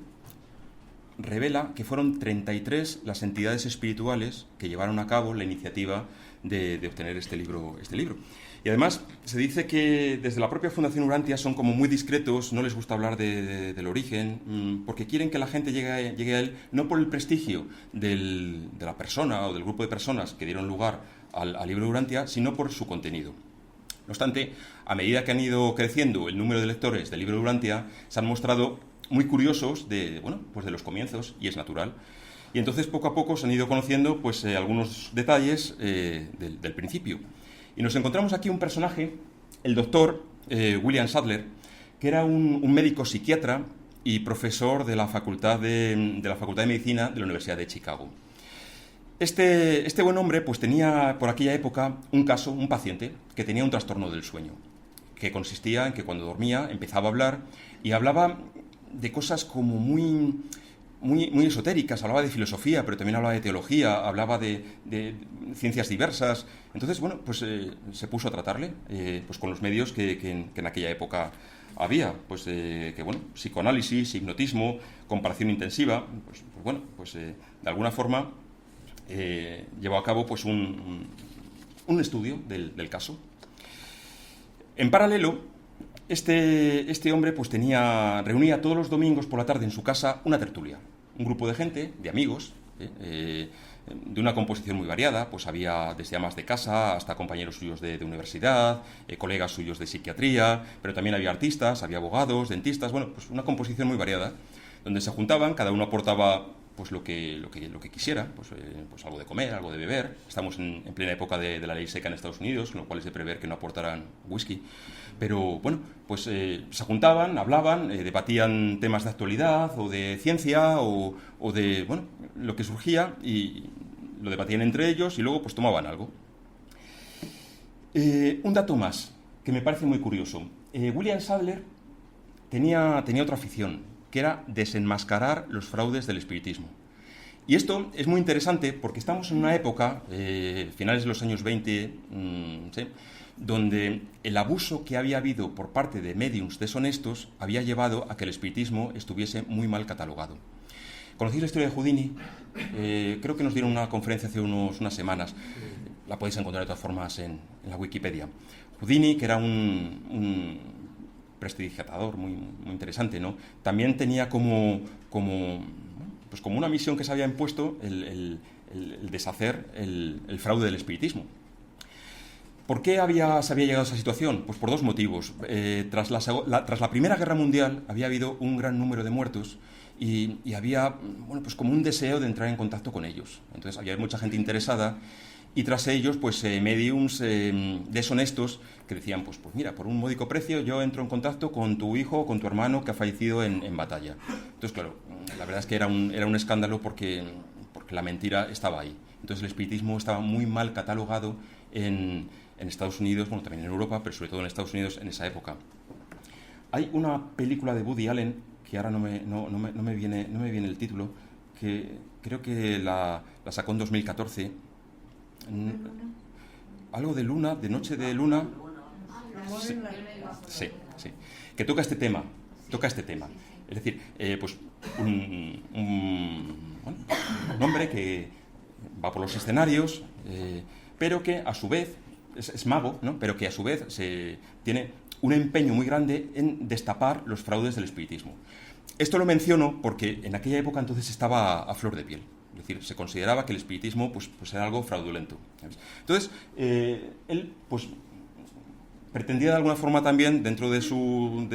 revela que fueron 33 las entidades espirituales que llevaron a cabo la iniciativa de obtener este libro. Y además se dice que desde la propia Fundación Urantia son como muy discretos, no les gusta hablar del origen, porque quieren que la gente llegue a él no por el prestigio de la persona o del grupo de personas que dieron lugar al libro de Urantia, sino por su contenido. No obstante, a medida que han ido creciendo el número de lectores del libro de Urantia, se han mostrado muy curiosos de los comienzos, y es natural. Y entonces poco a poco se han ido conociendo pues, algunos detalles del principio. Y nos encontramos aquí un personaje, el doctor William Sadler, que era un médico psiquiatra y profesor de la Facultad de Medicina de la Universidad de Chicago. Este buen hombre pues, tenía por aquella época un paciente que tenía un trastorno del sueño, que consistía en que cuando dormía empezaba a hablar y hablaba de cosas como muy esotéricas, hablaba de filosofía, pero también hablaba de teología, hablaba de ciencias diversas. Entonces, se puso a tratarle pues con los medios que en aquella época había, psicoanálisis, hipnotismo, comparación intensiva, de alguna forma llevó a cabo pues un estudio del caso. En paralelo, este hombre pues reunía todos los domingos por la tarde en su casa una tertulia, un grupo de gente, de amigos, de una composición muy variada, pues había desde amas de casa hasta compañeros suyos de universidad, colegas suyos de psiquiatría, pero también había artistas, había abogados, dentistas, bueno, pues una composición muy variada, donde se juntaban, cada uno aportaba pues lo que quisiera, pues algo de comer, algo de beber. Estamos en plena época de la ley seca en Estados Unidos, con lo cual es de prever que no aportaran whisky. Pero bueno, pues se juntaban, hablaban, debatían temas de actualidad o de ciencia o de, bueno, lo que surgía y lo debatían entre ellos y luego pues tomaban algo. Un dato más que me parece muy curioso. William Sadler tenía otra afición, que era desenmascarar los fraudes del espiritismo. Y esto es muy interesante porque estamos en una época, finales de los años 20, ¿sí?, donde el abuso que había habido por parte de médiums deshonestos había llevado a que el espiritismo estuviese muy mal catalogado. ¿Conocéis la historia de Houdini? Creo que nos dieron una conferencia hace unas semanas. La podéis encontrar de todas formas en la Wikipedia. Houdini, que era un prestidigitador muy interesante, ¿no? También tenía como una misión que se había impuesto el deshacer el fraude del espiritismo. ¿Por qué se había llegado a esa situación? Pues por dos motivos. Tras la Primera Guerra Mundial había habido un gran número de muertos y había, bueno, pues como un deseo de entrar en contacto con ellos. Entonces había mucha gente interesada. Y tras ellos, pues médiums deshonestos que decían, pues mira, por un módico precio yo entro en contacto con tu hijo o con tu hermano que ha fallecido en batalla. Entonces, claro, la verdad es que era un escándalo porque la mentira estaba ahí. Entonces el espiritismo estaba muy mal catalogado en Estados Unidos, bueno, también en Europa, pero sobre todo en Estados Unidos en esa época. Hay una película de Woody Allen, que ahora no me viene el título, que creo que la sacó en 2014, algo de luna, de noche de luna. Sí, que toca este tema. Es decir, pues un hombre que va por los escenarios, pero que a su vez es mago, ¿no? Pero que a su vez tiene un empeño muy grande en destapar los fraudes del espiritismo. Esto lo menciono porque en aquella época entonces estaba a flor de piel. Es decir, se consideraba que el espiritismo pues era algo fraudulento, ¿sabes? Entonces, él pues pretendía de alguna forma también, dentro de su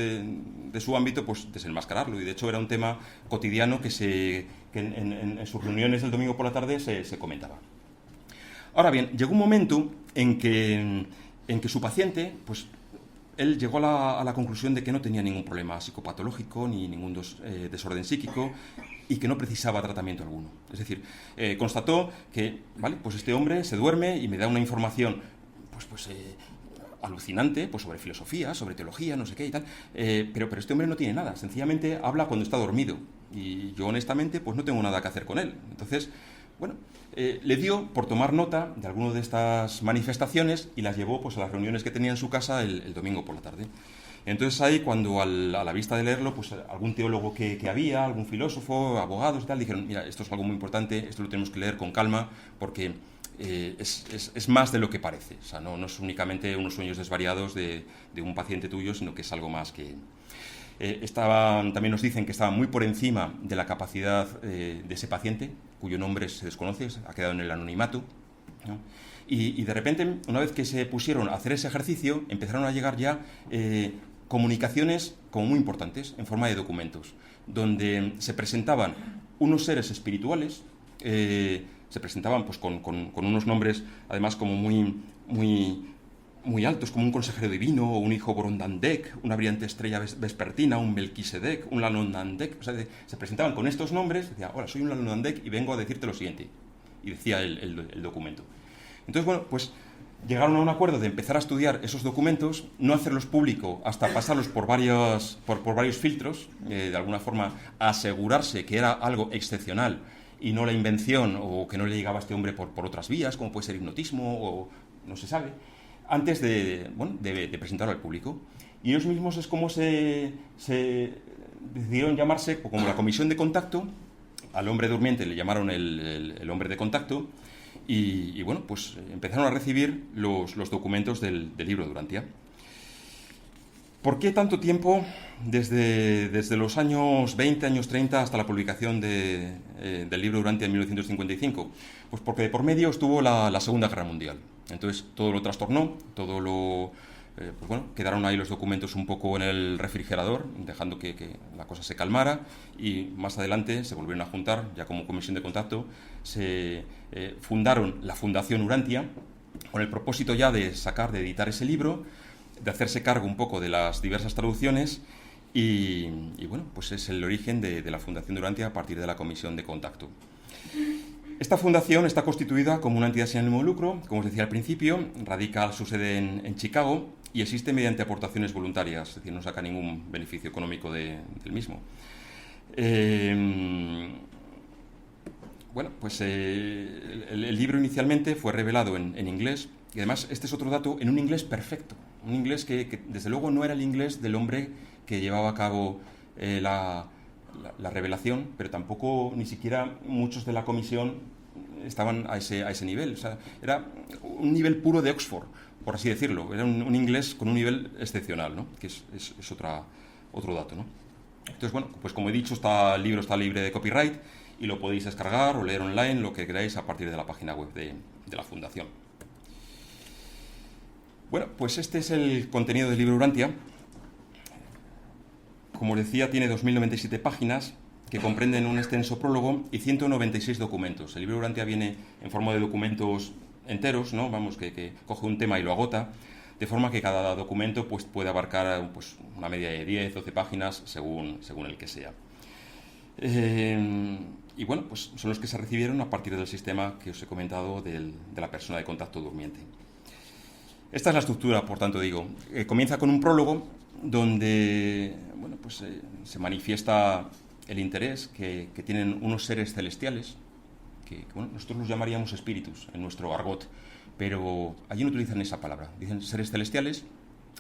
ámbito, pues desenmascararlo. Y de hecho era un tema cotidiano que en sus reuniones del domingo por la tarde se comentaba. Ahora bien, llegó un momento en que su paciente, pues él llegó a la conclusión de que no tenía ningún problema psicopatológico ni ningún desorden psíquico y que no precisaba tratamiento alguno. Es decir, constató que, vale, pues este hombre se duerme y me da una información alucinante, pues sobre filosofía, sobre teología, no sé qué y tal, pero este hombre no tiene nada, sencillamente habla cuando está dormido y yo honestamente pues no tengo nada que hacer con él. Entonces, bueno, le dio por tomar nota de alguna de estas manifestaciones y las llevó pues a las reuniones que tenía en su casa el domingo por la tarde. Entonces ahí, cuando a la vista de leerlo, pues algún teólogo que había, algún filósofo, abogados y tal, dijeron, mira, esto es algo muy importante, esto lo tenemos que leer con calma porque es más de lo que parece. O sea, no es únicamente unos sueños desvariados de un paciente tuyo, sino que es algo más que... también nos dicen que estaba muy por encima de la capacidad de ese paciente, cuyo nombre se desconoce, ha quedado en el anonimato, ¿no? Y de repente, una vez que se pusieron a hacer ese ejercicio, empezaron a llegar ya comunicaciones como muy importantes, en forma de documentos, donde se presentaban unos seres espirituales, se presentaban pues con unos nombres, además, como muy altos, como un consejero divino, un hijo Borondandek, una brillante estrella vespertina, un Melquisedec, un Lalondandek. O sea, se presentaban con estos nombres, decía, hola, soy un Lalondandek y vengo a decirte lo siguiente. Y decía el documento. Entonces, bueno, pues llegaron a un acuerdo de empezar a estudiar esos documentos, no hacerlos públicos hasta pasarlos por varios filtros, de alguna forma asegurarse que era algo excepcional y no la invención o que no le llegaba a este hombre por otras vías, como puede ser hipnotismo o no se sabe, antes de presentarlo al público. Y ellos mismos es como se decidieron llamarse como la comisión de contacto. Al hombre durmiente le llamaron el hombre de contacto y bueno, pues empezaron a recibir los documentos del libro de Urantia. ¿Por qué tanto tiempo desde los años 20, años 30 hasta la publicación del libro Urantia en 1955? Pues porque de por medio estuvo la Segunda Guerra Mundial. Entonces todo lo trastornó, pues bueno, quedaron ahí los documentos un poco en el refrigerador, dejando que la cosa se calmara, y más adelante se volvieron a juntar, ya como comisión de contacto, se fundaron la Fundación Urantia, con el propósito ya de editar ese libro, de hacerse cargo un poco de las diversas traducciones, y bueno, pues es el origen de la Fundación Urantia a partir de la comisión de contacto. Esta fundación está constituida como una entidad sin ánimo de lucro, como os decía al principio, radica su sede en Chicago y existe mediante aportaciones voluntarias, es decir, no saca ningún beneficio económico del mismo. Bueno, pues el libro inicialmente fue revelado en inglés, y además este es otro dato, en un inglés perfecto, un inglés que desde luego no era el inglés del hombre que llevaba a cabo la revelación, pero tampoco ni siquiera muchos de la comisión estaban a ese nivel. O sea, era un nivel puro de Oxford, por así decirlo. Era un inglés con un nivel excepcional, ¿no? Que es otro dato, ¿no? Entonces, bueno, pues como he dicho, el libro está libre de copyright y lo podéis descargar o leer online, lo que queráis, a partir de la página web de la Fundación. Bueno, pues este es el contenido del libro Urantia. Como os decía, tiene 2097 páginas que comprenden un extenso prólogo y 196 documentos. El libro Urantia viene en forma de documentos enteros, ¿no? Vamos, que coge un tema y lo agota, de forma que cada documento pues, puede abarcar pues, una media de 10, 12 páginas, según el que sea. Y bueno, pues son los que se recibieron a partir del sistema que os he comentado de la persona de contacto durmiente. Esta es la estructura, por tanto digo. Comienza con un prólogo donde bueno, pues, se manifiesta el interés que tienen unos seres celestiales, que bueno, nosotros los llamaríamos espíritus en nuestro argot, pero allí no utilizan esa palabra, dicen seres celestiales,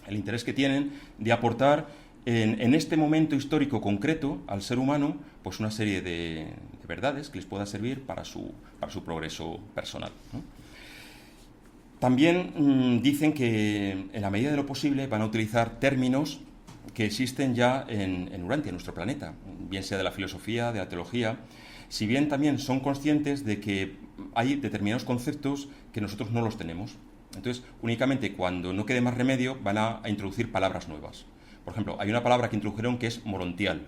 el interés que tienen de aportar en este momento histórico concreto al ser humano pues una serie de verdades que les pueda servir para su progreso personal, ¿no? También dicen que en la medida de lo posible van a utilizar términos que existen ya en Urantia, en nuestro planeta, bien sea de la filosofía, de la teología, si bien también son conscientes de que hay determinados conceptos que nosotros no los tenemos. Entonces, únicamente cuando no quede más remedio van a introducir palabras nuevas. Por ejemplo, hay una palabra que introdujeron que es morontia.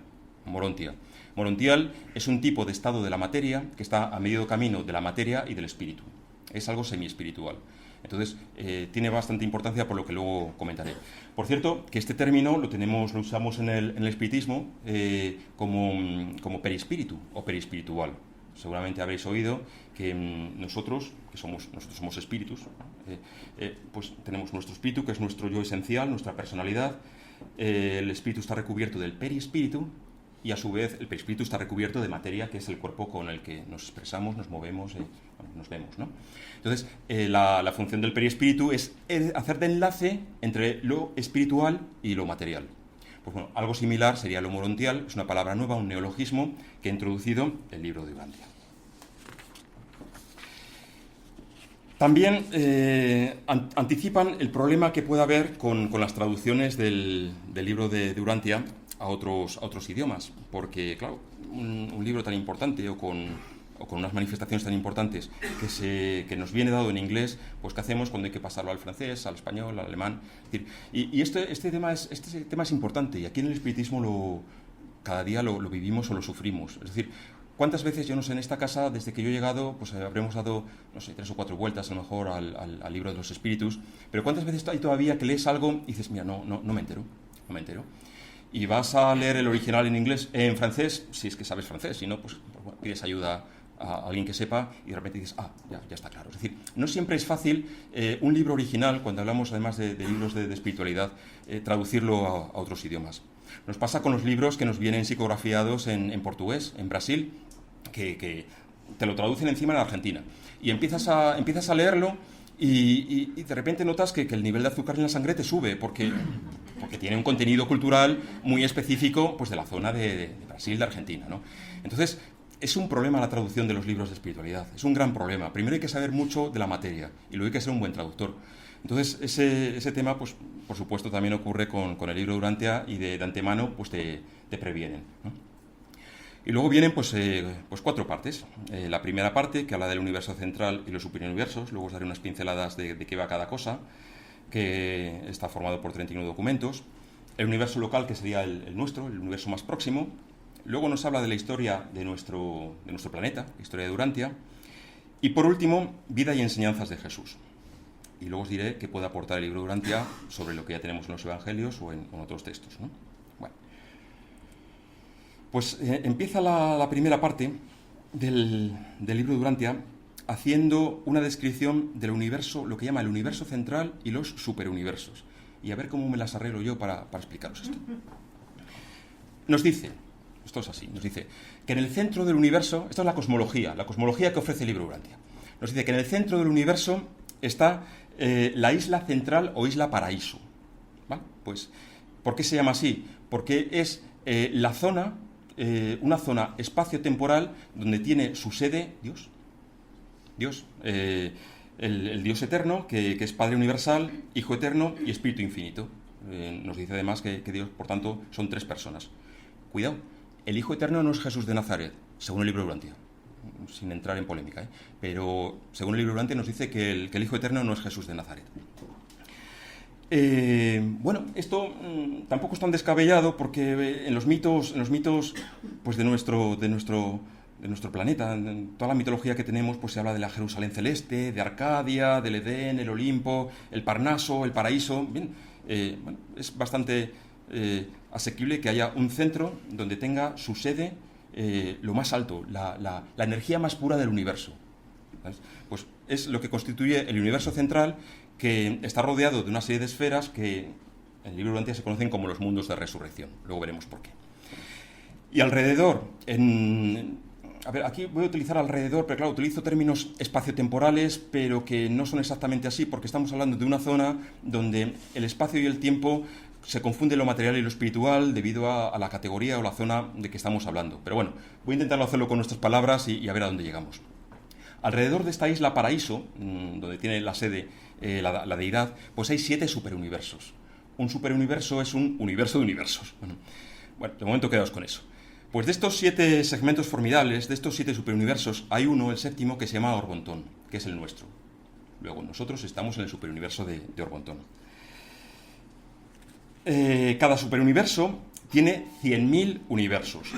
Morontial es un tipo de estado de la materia que está a medio camino de la materia y del espíritu. Es algo semi-espiritual. Entonces, tiene bastante importancia por lo que luego comentaré. Por cierto, que este término lo usamos en el espiritismo como perispíritu o perispiritual. Seguramente habréis oído que nosotros somos espíritus, pues tenemos nuestro espíritu, que es nuestro yo esencial, nuestra personalidad. El espíritu está recubierto del perispíritu y a su vez el perispíritu está recubierto de materia, que es el cuerpo con el que nos expresamos, nos movemos, nos vemos, ¿no? Entonces, la función del perispíritu es hacer de enlace entre lo espiritual y lo material. Pues bueno, algo similar sería lo morontial, es una palabra nueva, un neologismo que ha introducido el libro de Urantia. También anticipan el problema que puede haber con las traducciones del libro de Urantia a otros idiomas, porque, claro, un libro tan importante o con unas manifestaciones tan importantes que nos viene dado en inglés, pues ¿qué hacemos cuando hay que pasarlo al francés, al español, al alemán? Es decir, y este tema es importante, y aquí en el espiritismo cada día lo vivimos o lo sufrimos. Es decir, ¿cuántas veces, yo no sé, en esta casa, desde que yo he llegado, pues habremos dado, no sé, 3 o 4 vueltas a lo mejor al libro de los espíritus, pero ¿cuántas veces hay todavía que lees algo y dices, mira, no me entero? Y vas a leer el original en inglés, en francés, si es que sabes francés, si no, pues bueno, pides ayuda a alguien que sepa y de repente dices, ya está claro. Es decir, no siempre es fácil un libro original, cuando hablamos además de libros de espiritualidad, traducirlo a otros idiomas. Nos pasa con los libros que nos vienen psicografiados en portugués, en Brasil, que te lo traducen encima en Argentina. Y empiezas a leerlo y de repente notas que el nivel de azúcar en la sangre te sube, porque tiene un contenido cultural muy específico pues, de la zona de Brasil, de Argentina, ¿no? Entonces, es un problema la traducción de los libros de espiritualidad, es un gran problema. Primero hay que saber mucho de la materia y luego hay que ser un buen traductor. Entonces, ese tema, pues, por supuesto, también ocurre con el libro de Urantia y de antemano pues te previenen, ¿no? Y luego vienen pues 4 partes. La primera parte, que habla del universo central y los superuniversos. Luego os daré unas pinceladas de qué va cada cosa, que está formado por 39 documentos. El universo local, que sería el nuestro, el universo más próximo. Luego nos habla de la historia de nuestro planeta, la historia de Urantia. Y por último, vida y enseñanzas de Jesús. Y luego os diré qué puede aportar el libro de Urantia sobre lo que ya tenemos en los evangelios o en otros textos, ¿no? Bueno, pues empieza la primera parte del libro de Urantia haciendo una descripción del universo, lo que llama el universo central y los superuniversos. Y a ver cómo me las arreglo yo para explicaros esto. Nos dice, esto es así, nos dice que en el centro del universo, esto es la cosmología que ofrece el libro de Urantia. Nos dice que en el centro del universo está la isla central o isla paraíso. ¿Vale? Pues, ¿por qué se llama así? Porque es la zona, una zona espacio-temporal donde tiene su sede Dios. El Dios eterno, que es Padre universal, Hijo eterno y Espíritu infinito. Nos dice además que Dios, por tanto, son 3 personas. Cuidado, el Hijo eterno no es Jesús de Nazaret, según el libro de Urantia, sin entrar en polémica, ¿eh? Pero según el libro de Urantia nos dice que el Hijo eterno no es Jesús de Nazaret. Bueno, esto tampoco es tan descabellado porque en los mitos pues de nuestro planeta, en toda la mitología que tenemos, pues se habla de la Jerusalén celeste, de Arcadia, del Edén, el Olimpo, el Parnaso, el paraíso. Bien, bueno, es bastante asequible que haya un centro donde tenga su sede lo más alto, la energía más pura del universo. ¿Sabes? Pues es lo que constituye el universo central, que está rodeado de una serie de esferas que en el libro de Urantia se conocen como los mundos de resurrección. Luego veremos por qué. Y alrededor, a ver, aquí voy a utilizar alrededor, pero claro, utilizo términos espaciotemporales, pero que no son exactamente así, porque estamos hablando de una zona donde el espacio y el tiempo se confunde lo material y lo espiritual debido a la categoría o la zona de que estamos hablando. Pero bueno, voy a intentarlo hacerlo con nuestras palabras y a ver a dónde llegamos. Alrededor de esta isla Paraíso, donde tiene la sede la deidad, pues hay 7 superuniversos. Un superuniverso es un universo de universos. Bueno, de momento quedaos con eso. Pues de estos 7 segmentos formidables, de estos 7 superuniversos, hay uno, el séptimo, que se llama Orbontón, que es el nuestro. Luego nosotros estamos en el superuniverso de Orbontón. Cada superuniverso tiene 100.000 universos.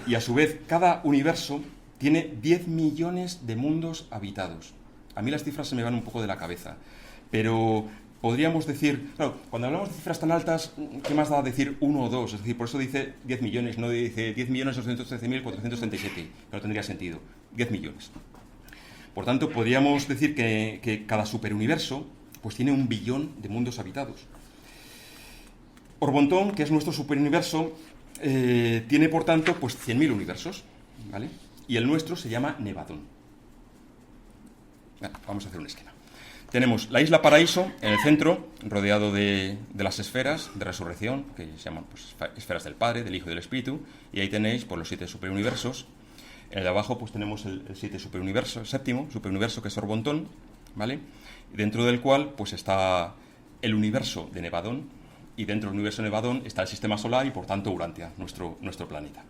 Y a su vez, cada universo tiene 10 millones de mundos habitados. A mí las cifras se me van un poco de la cabeza, pero podríamos decir, claro, cuando hablamos de cifras tan altas, ¿qué más da decir 1 o 2? Es decir, por eso dice 10 millones, no dice 10.213.437, que no tendría sentido. 10 millones. Por tanto, podríamos decir que cada superuniverso pues tiene 1 billón de mundos habitados. Orbontón, que es nuestro superuniverso, tiene, por tanto, pues 100.000 universos, ¿vale? Y el nuestro se llama Nevadón. Bueno, vamos a hacer un esquema. Tenemos la isla Paraíso en el centro, rodeado de las esferas de resurrección, que se llaman pues, esferas del Padre, del Hijo y del Espíritu, y ahí tenéis pues, los 7 superuniversos. En el de abajo pues tenemos el 7 superuniverso, el séptimo superuniverso, que es Orbontón, ¿vale? Y dentro del cual pues está el universo de Nevadón, y dentro del universo de Nevadón está el sistema solar y por tanto Urantia, nuestro planeta.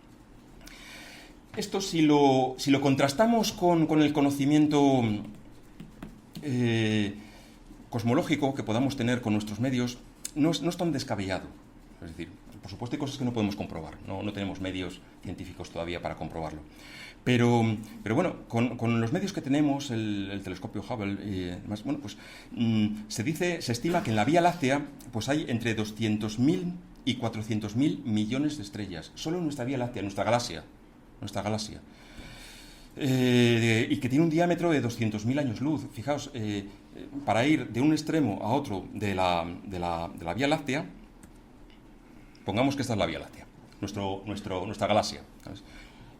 Esto si lo contrastamos con el conocimiento cosmológico que podamos tener con nuestros medios, no es tan descabellado. Es decir, por supuesto hay cosas que no podemos comprobar, no tenemos medios científicos todavía para comprobarlo. Pero bueno, con los medios que tenemos, el telescopio Hubble, más, bueno, pues se estima que en la Vía Láctea pues hay entre 200.000 y 400.000 millones de estrellas, solo en nuestra Vía Láctea, nuestra galaxia. Y que tiene un diámetro de 200.000 años luz. Fijaos, para ir de un extremo a otro de la Vía Láctea, pongamos que esta es la Vía Láctea, nuestra galaxia, ¿sabes?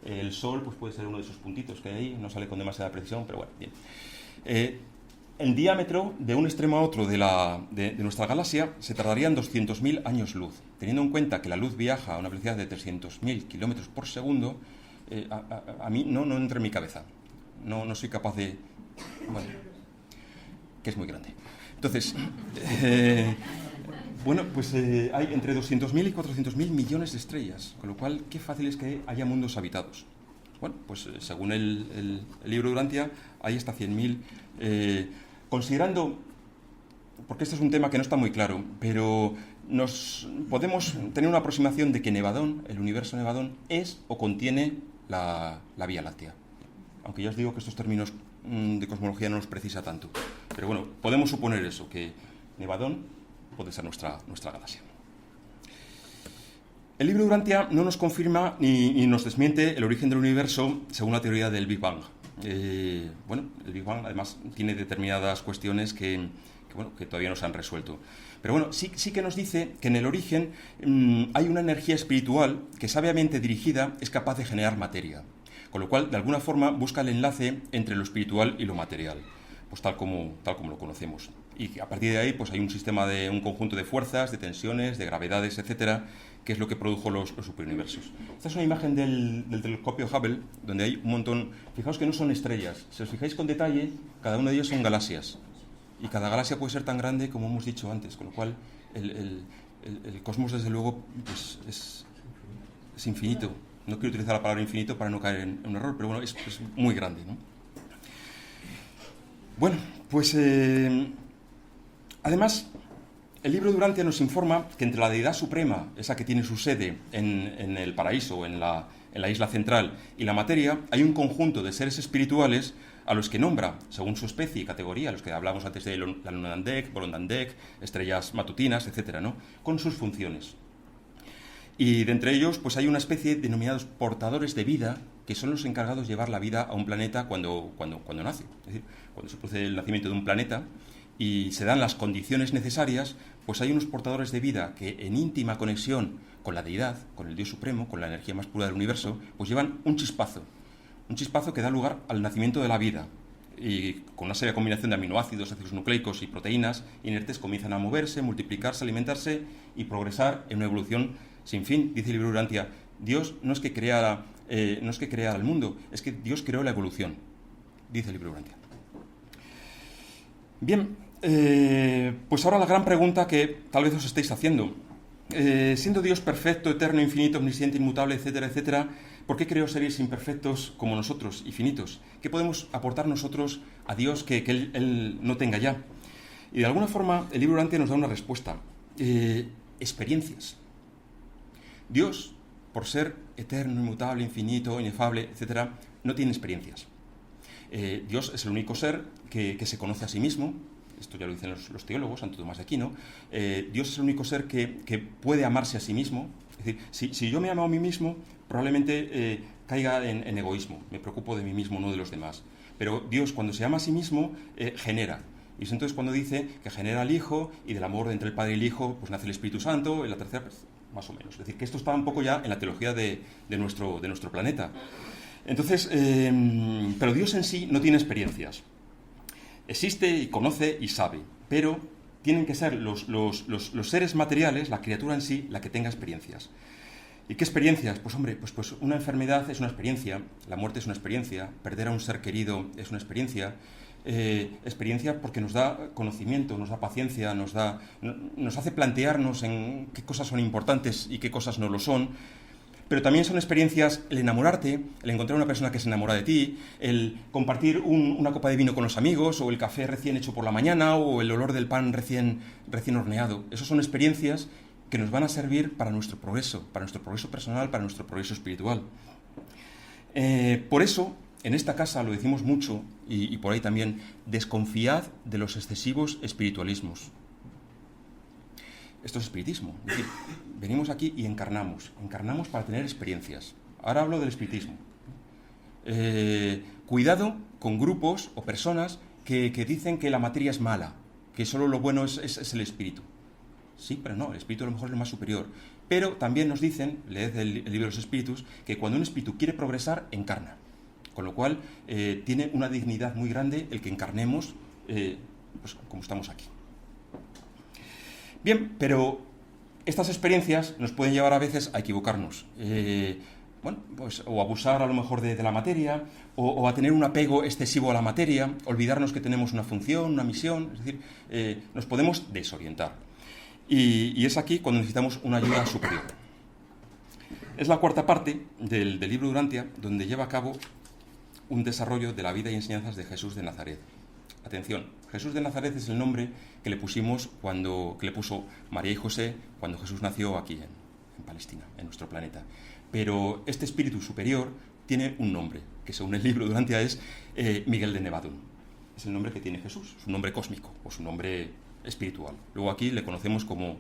El Sol pues puede ser uno de esos puntitos que hay ahí, no sale con demasiada precisión, pero bueno, bien. El diámetro de un extremo a otro de nuestra galaxia se tardarían 200.000 años luz. Teniendo en cuenta que la luz viaja a una velocidad de 300.000 kilómetros por segundo, a mí no entra en mi cabeza. No soy capaz de... Bueno, que es muy grande. Entonces, bueno, pues hay entre 200.000 y 400.000 millones de estrellas, con lo cual, qué fácil es que haya mundos habitados. Bueno, pues según el libro de Urantia, hay hasta 100.000. Considerando, porque este es un tema que no está muy claro, pero podemos tener una aproximación de que Nevadón, el universo Nevadón, es o contiene la Vía Láctea. Aunque ya os digo que estos términos de cosmología no los precisa tanto. Pero bueno, podemos suponer eso, que Nevadón puede ser nuestra galaxia. El libro de Urantia no nos confirma ni nos desmiente el origen del universo según la teoría del Big Bang. Bueno, el Big Bang además tiene determinadas cuestiones que todavía no se han resuelto. Pero bueno, sí que nos dice que en el origen hay una energía espiritual que sabiamente dirigida es capaz de generar materia. Con lo cual, de alguna forma, busca el enlace entre lo espiritual y lo material, pues tal como lo conocemos. Y a partir de ahí pues hay un conjunto de fuerzas, de tensiones, de gravedades, etcétera, que es lo que produjo los superuniversos. Esta es una imagen del telescopio Hubble, donde hay un montón. Fijaos que no son estrellas. Si os fijáis con detalle, cada uno de ellos son galaxias. Y cada galaxia puede ser tan grande como hemos dicho antes, con lo cual el cosmos, desde luego, pues es infinito. No quiero utilizar la palabra infinito para no caer en un error, pero bueno, es muy grande, ¿no? Bueno, pues además, el libro de Urantia nos informa que entre la deidad suprema, esa que tiene su sede en el paraíso, en la isla central, y la materia, hay un conjunto de seres espirituales a los que nombra, según su especie y categoría, los que hablamos antes de la Lunandek, Bolondandek, estrellas matutinas, etcétera, ¿no? Con sus funciones. Y de entre ellos, pues hay una especie denominados portadores de vida, que son los encargados de llevar la vida a un planeta cuando nace. Es decir, cuando se produce el nacimiento de un planeta y se dan las condiciones necesarias, pues hay unos portadores de vida que, en íntima conexión con la deidad, con el Dios Supremo, con la energía más pura del universo, pues llevan un chispazo que da lugar al nacimiento de la vida. Y con una seria combinación de aminoácidos, ácidos nucleicos y proteínas inertes comienzan a moverse, multiplicarse, alimentarse y progresar en una evolución sin fin. Dice el libro de Urantia, Dios no es que creara el mundo, es que Dios creó la evolución, dice el libro de Urantia. Bien, pues ahora la gran pregunta que tal vez os estéis haciendo. Siendo Dios perfecto, eterno, infinito, omnisciente, inmutable, etcétera, etcétera, ¿por qué creó seres imperfectos como nosotros y finitos? ¿Qué podemos aportar nosotros a Dios que él no tenga ya? Y de alguna forma el libro de Urantia nos da una respuesta. Experiencias. Dios, por ser eterno, inmutable, infinito, inefable, etcétera, no tiene experiencias. Dios es el único ser que se conoce a sí mismo. Esto ya lo dicen los teólogos, Santo Tomás de Aquino. Dios es el único ser que puede amarse a sí mismo. Es decir, si yo me amo a mí mismo, probablemente caiga en egoísmo. Me preocupo de mí mismo, no de los demás. Pero Dios, cuando se ama a sí mismo, genera. Y es entonces cuando dice que genera al Hijo, y del amor entre el Padre y el Hijo, pues nace el Espíritu Santo, en la tercera, pues, más o menos. Es decir, que esto está un poco ya en la teología de nuestro planeta. Entonces, pero Dios en sí no tiene experiencias. Existe y conoce y sabe, pero tienen que ser los seres materiales, la criatura en sí, la que tenga experiencias. ¿Y qué experiencias? Pues hombre, pues una enfermedad es una experiencia, la muerte es una experiencia, perder a un ser querido es una experiencia. Experiencia porque nos da conocimiento, nos da paciencia, nos hace plantearnos en qué cosas son importantes y qué cosas no lo son. Pero también son experiencias el enamorarte, el encontrar una persona que se enamora de ti, el compartir una copa de vino con los amigos, o el café recién hecho por la mañana, o el olor del pan recién horneado. Esas son experiencias que nos van a servir para nuestro progreso personal, para nuestro progreso espiritual. Por eso, en esta casa lo decimos mucho, y por ahí también, desconfiad de los excesivos espiritualismos. Esto es espiritismo. Es decir, venimos aquí y encarnamos para tener experiencias. Ahora hablo del espiritismo. Cuidado con grupos o personas que dicen que la materia es mala, que solo lo bueno es el espíritu. Sí, pero no, el espíritu a lo mejor es lo más superior. Pero también nos dicen, leed el libro de los espíritus, que cuando un espíritu quiere progresar, encarna. Con lo cual, tiene una dignidad muy grande el que encarnemos pues, como estamos aquí. Bien, pero estas experiencias nos pueden llevar a veces a equivocarnos. bueno, pues, o abusar a lo mejor de la materia, o a tener un apego excesivo a la materia, olvidarnos que tenemos una función, una misión, es decir, nos podemos desorientar. Y es aquí cuando necesitamos una ayuda superior. Es la cuarta parte del libro de Urantia, donde lleva a cabo un desarrollo de la vida y enseñanzas de Jesús de Nazaret. Atención, Jesús de Nazaret es el nombre que le pusimos que le puso María y José cuando Jesús nació aquí en Palestina, en nuestro planeta. Pero este espíritu superior tiene un nombre, que según el libro de Urantia es Miguel de Nevadón. Es el nombre que tiene Jesús, su nombre cósmico o su nombre espiritual. Luego aquí le conocemos como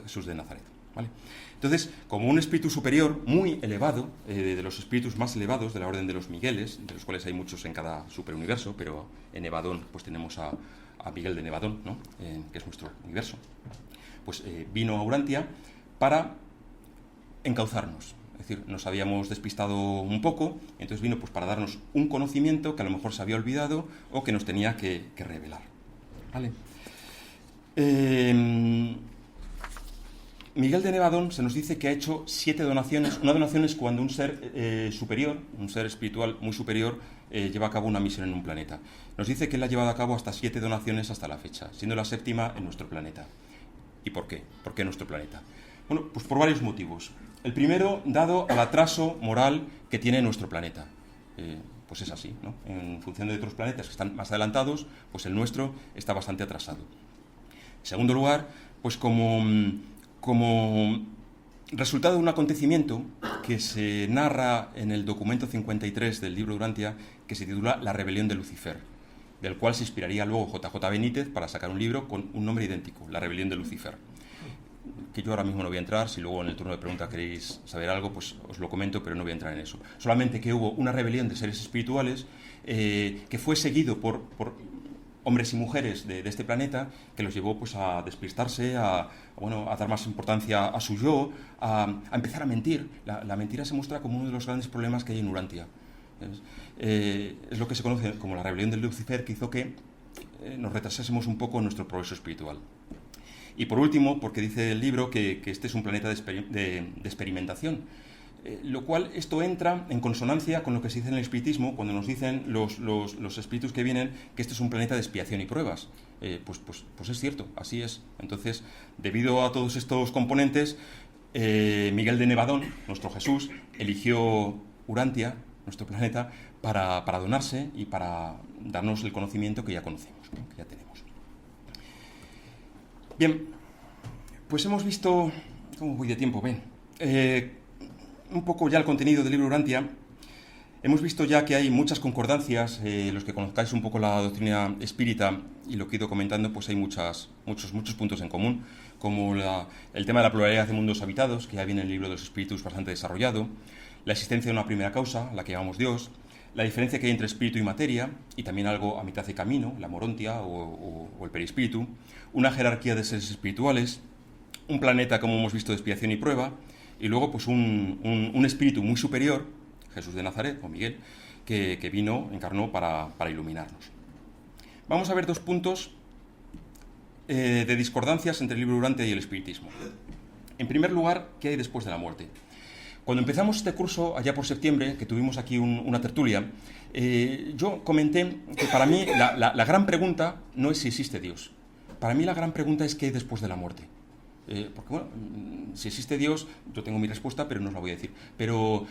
Jesús de Nazaret, ¿vale? Entonces, como un espíritu superior muy elevado, de los espíritus más elevados de la orden de los Migueles, de los cuales hay muchos en cada superuniverso, pero en Nevadón pues tenemos a Miguel de Nevadón, ¿no? Que es nuestro universo, pues vino a Urantia para encauzarnos. Es decir, nos habíamos despistado un poco, entonces vino pues para darnos un conocimiento que a lo mejor se había olvidado o que nos tenía que revelar, ¿vale? Miguel de Nevadón se nos dice que ha hecho 7 donaciones. Una donación es cuando un ser superior, un ser espiritual muy superior, lleva a cabo una misión en un planeta. Nos dice que él ha llevado a cabo hasta 7 donaciones hasta la fecha, siendo la 7ª en nuestro planeta. ¿Y por qué? ¿Por qué nuestro planeta? Bueno, pues por varios motivos. El primero, dado al atraso moral que tiene nuestro planeta. Pues es así, ¿no? En función de otros planetas que están más adelantados, pues el nuestro está bastante atrasado. En segundo lugar, pues como resultado de un acontecimiento que se narra en el documento 53 del libro de Urantia, que se titula La rebelión de Lucifer, del cual se inspiraría luego JJ Benítez para sacar un libro con un nombre idéntico, La rebelión de Lucifer, que yo ahora mismo no voy a entrar. Si luego en el turno de preguntas queréis saber algo, pues os lo comento, pero no voy a entrar en eso. Solamente que hubo una rebelión de seres espirituales que fue seguido por hombres y mujeres de este planeta, que los llevó pues a despistarse, a dar más importancia a su yo, a empezar a mentir. La mentira se muestra como uno de los grandes problemas que hay en Urantia. Es lo que se conoce como la rebelión de Lucifer, que hizo que nos retrasásemos un poco en nuestro progreso espiritual. Y por último, porque dice el libro que este es un planeta de experimentación, lo cual esto entra en consonancia con lo que se dice en el espiritismo cuando nos dicen los espíritus que vienen que este es un planeta de expiación y pruebas. Pues es cierto, así es. Entonces, debido a todos estos componentes, Miguel de Nevadón, nuestro Jesús, eligió Urantia, nuestro planeta, para donarse y para darnos el conocimiento que ya conocemos, ¿no? Que ya tenemos. Bien, pues hemos visto... ¿Cómo voy de tiempo? Ven. Un poco ya el contenido del libro Urantia. Hemos visto ya que hay muchas concordancias. Los que conozcáis un poco la doctrina espírita y lo que he ido comentando, pues hay muchos puntos en común, como el tema de la pluralidad de mundos habitados, que ya viene en el libro de los espíritus bastante desarrollado, la existencia de una primera causa, la que llamamos Dios, la diferencia que hay entre espíritu y materia, y también algo a mitad de camino, la morontia o el perispíritu, una jerarquía de seres espirituales, un planeta, como hemos visto, de expiación y prueba, y luego pues un espíritu muy superior, Jesús de Nazaret, o Miguel, que encarnó para iluminarnos. Vamos a ver 2 puntos de discordancias entre el libro Urantia y el espiritismo. En primer lugar, ¿qué hay después de la muerte? Cuando empezamos este curso, allá por septiembre, que tuvimos aquí una tertulia, yo comenté que para mí la gran pregunta no es si existe Dios. Para mí la gran pregunta es qué hay después de la muerte. Porque, bueno, si existe Dios, yo tengo mi respuesta, pero no os la voy a decir. Pero,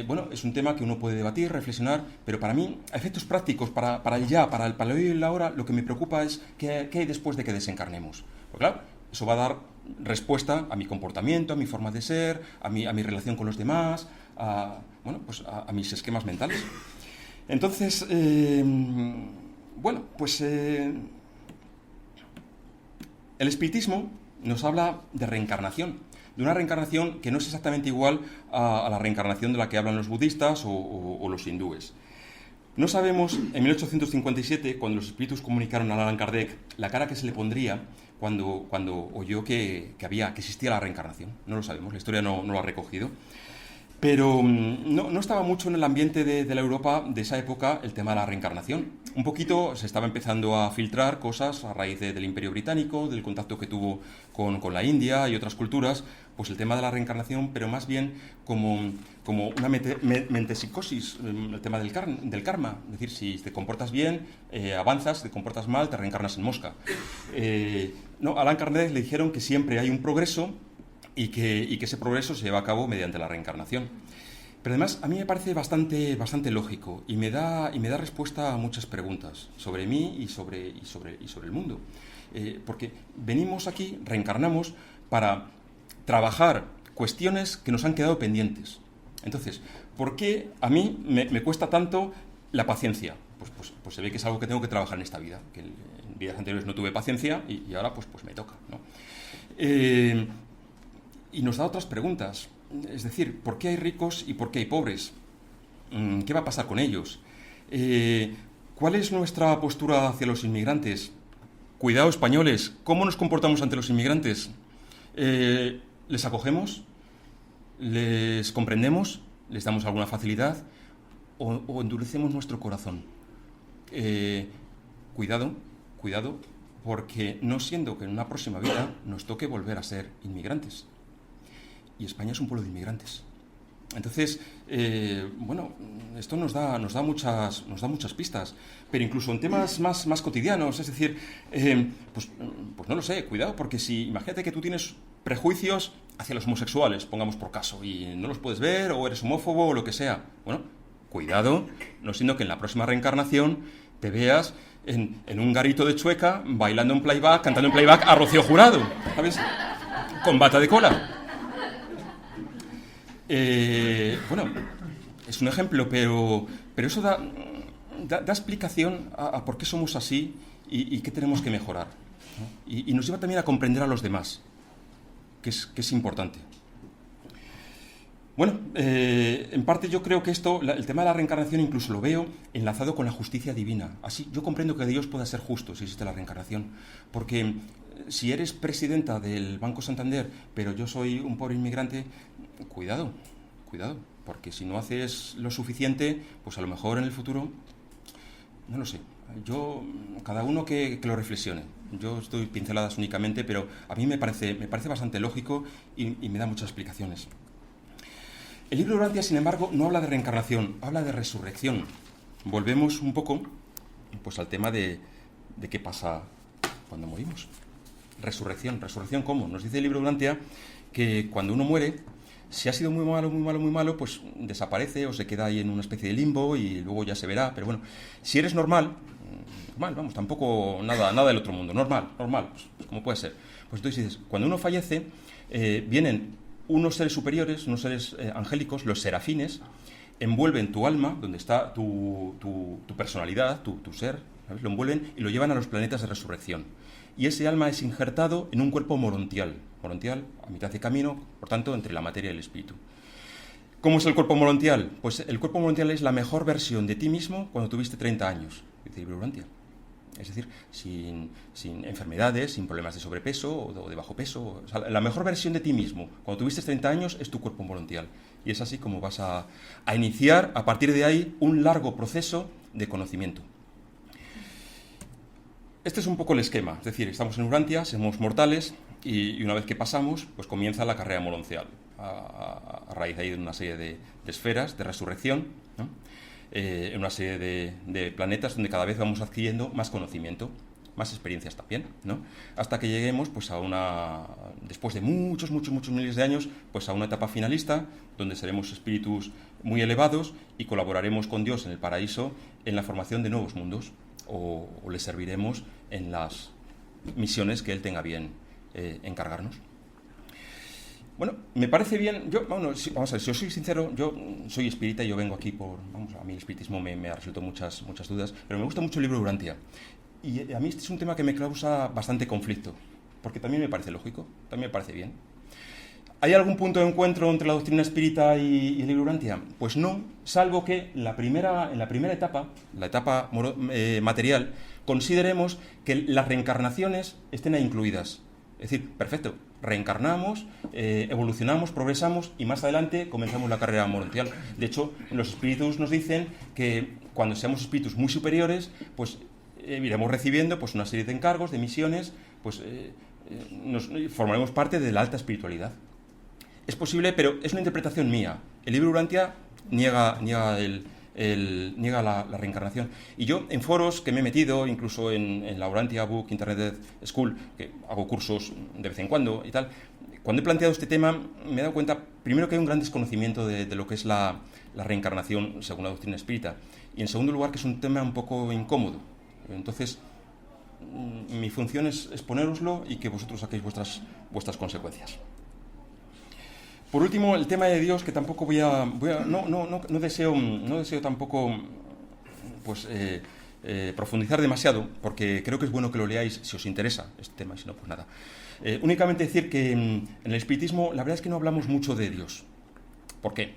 bueno, es un tema que uno puede debatir, reflexionar, pero para mí, a efectos prácticos, para el ya, para el hoy y el ahora, lo que me preocupa es qué hay después de que desencarnemos. Porque, claro, eso va a dar respuesta a mi comportamiento, a mi forma de ser, a mi relación con los demás, a mis esquemas mentales. Entonces, bueno, pues el espiritismo nos habla de reencarnación, de una reencarnación que no es exactamente igual a la reencarnación de la que hablan los budistas o los hindúes. No sabemos, en 1857, cuando los espíritus comunicaron a Allan Kardec, la cara que se le pondría cuando oyó que existía la reencarnación. No lo sabemos, la historia no lo ha recogido. Pero no estaba mucho en el ambiente de la Europa de esa época el tema de la reencarnación. un poquito se estaba empezando a filtrar cosas a raíz del Imperio Británico, del contacto que tuvo con la India y otras culturas, pues el tema de la reencarnación, pero más bien como una metempsicosis, el tema del karma. Es decir, si te comportas bien, avanzas, si te comportas mal, te reencarnas en mosca. No, a Allan Kardec le dijeron que siempre hay un progreso y que ese progreso se lleva a cabo mediante la reencarnación. Pero además a mí me parece bastante lógico y me da respuesta a muchas preguntas sobre mí y sobre el mundo. Porque venimos aquí, reencarnamos para trabajar cuestiones que nos han quedado pendientes. Entonces, ¿por qué a mí me cuesta tanto la paciencia? Pues se ve que es algo que tengo que trabajar en esta vida, que en vidas anteriores no tuve paciencia y ahora pues me toca, ¿no? Y nos da otras preguntas. Es decir, ¿por qué hay ricos y por qué hay pobres? ¿Qué va a pasar con ellos? ¿Cuál es nuestra postura hacia los inmigrantes? Cuidado, españoles, ¿cómo nos comportamos ante los inmigrantes? ¿Les acogemos? ¿Les comprendemos? ¿Les damos alguna facilidad? ¿O endurecemos nuestro corazón? Cuidado, porque no siendo que en una próxima vida nos toque volver a ser inmigrantes. Y España es un pueblo de inmigrantes. Entonces, esto nos da muchas pistas, pero incluso en temas más cotidianos, es decir, pues no lo sé, cuidado, porque imagínate que tú tienes prejuicios hacia los homosexuales, pongamos por caso, y no los puedes ver, o eres homófobo, o lo que sea. Bueno, cuidado, no siendo que en la próxima reencarnación te veas en un garito de Chueca, bailando en playback, cantando en playback a Rocío Jurado, ¿sabes? Con bata de cola. Es un ejemplo, pero eso da explicación a por qué somos así y qué tenemos que mejorar, ¿no? Y nos lleva también a comprender a los demás, que es importante. Bueno, en parte yo creo que el tema de la reencarnación incluso lo veo enlazado con la justicia divina. Así, yo comprendo que Dios pueda ser justo si existe la reencarnación, porque si eres presidenta del Banco Santander, pero yo soy un pobre inmigrante, cuidado, porque si no haces lo suficiente, pues a lo mejor en el futuro, no lo sé. Cada uno que lo reflexione. Yo estoy pinceladas únicamente, pero a mí me parece bastante lógico y me da muchas explicaciones. El libro de Urantia, sin embargo, no habla de reencarnación, habla de resurrección. Volvemos un poco pues al tema de qué pasa cuando morimos. Resurrección ¿cómo? Nos dice el libro de Urantia que cuando uno muere, si ha sido muy malo, pues desaparece o se queda ahí en una especie de limbo y luego ya se verá. Pero bueno, si eres normal, vamos, tampoco nada del otro mundo, normal, pues como puede ser. Pues entonces dices, cuando uno fallece, vienen unos seres superiores, unos seres angélicos, los serafines, envuelven tu alma, donde está tu personalidad, tu ser, ¿sabes? Lo envuelven y lo llevan a los planetas de resurrección. Y ese alma es injertado en un cuerpo morontial a mitad de camino, por tanto, entre la materia y el espíritu. ¿Cómo es el cuerpo morontial? Pues el cuerpo morontial es la mejor versión de ti mismo cuando tuviste 30 años, dice el libro Urantia. Es decir, sin enfermedades, sin problemas de sobrepeso o de bajo peso. O sea, la mejor versión de ti mismo cuando tuviste 30 años es tu cuerpo morontial. Y es así como vas a iniciar, a partir de ahí, un largo proceso de conocimiento. Este es un poco el esquema, es decir, estamos en Urantia, somos mortales y una vez que pasamos, pues comienza la carrera morontial, a raíz de ahí de una serie de esferas de resurrección, ¿no? En una serie de planetas donde cada vez vamos adquiriendo más conocimiento, más experiencias también, ¿no? Hasta que lleguemos pues después de muchos miles de años, pues a una etapa finalista donde seremos espíritus muy elevados y colaboraremos con Dios en el paraíso en la formación de nuevos mundos. O le serviremos en las misiones que Él tenga bien encargarnos. Bueno, me parece bien, vamos a ver, si os soy sincero, yo soy espírita y yo vengo aquí a mí el espiritismo me ha resuelto muchas dudas, pero me gusta mucho el libro de Urantia. Y a mí este es un tema que me causa bastante conflicto, porque también me parece lógico, también me parece bien. ¿Hay algún punto de encuentro entre la doctrina espírita y el libro Urantia? Pues no, salvo que en la primera etapa, la etapa material, consideremos que las reencarnaciones estén ahí incluidas. Es decir, perfecto, reencarnamos, evolucionamos, progresamos y más adelante comenzamos la carrera morontial. De hecho, los espíritus nos dicen que cuando seamos espíritus muy superiores, pues iremos recibiendo pues una serie de encargos, de misiones, pues nos formaremos parte de la alta espiritualidad. Es posible, pero es una interpretación mía. El libro Urantia niega la reencarnación. Y yo, en foros que me he metido, incluso en la Urantia Book Internet School, que hago cursos de vez en cuando y tal, cuando he planteado este tema, me he dado cuenta, primero, que hay un gran desconocimiento de lo que es la reencarnación según la doctrina espírita. Y en segundo lugar, que es un tema un poco incómodo. Entonces, mi función es exponéroslo y que vosotros saquéis vuestras consecuencias. Por último, el tema de Dios, que tampoco no deseo tampoco pues profundizar demasiado, porque creo que es bueno que lo leáis si os interesa este tema, si no, pues nada. Únicamente decir que en el espiritismo la verdad es que no hablamos mucho de Dios. ¿Por qué?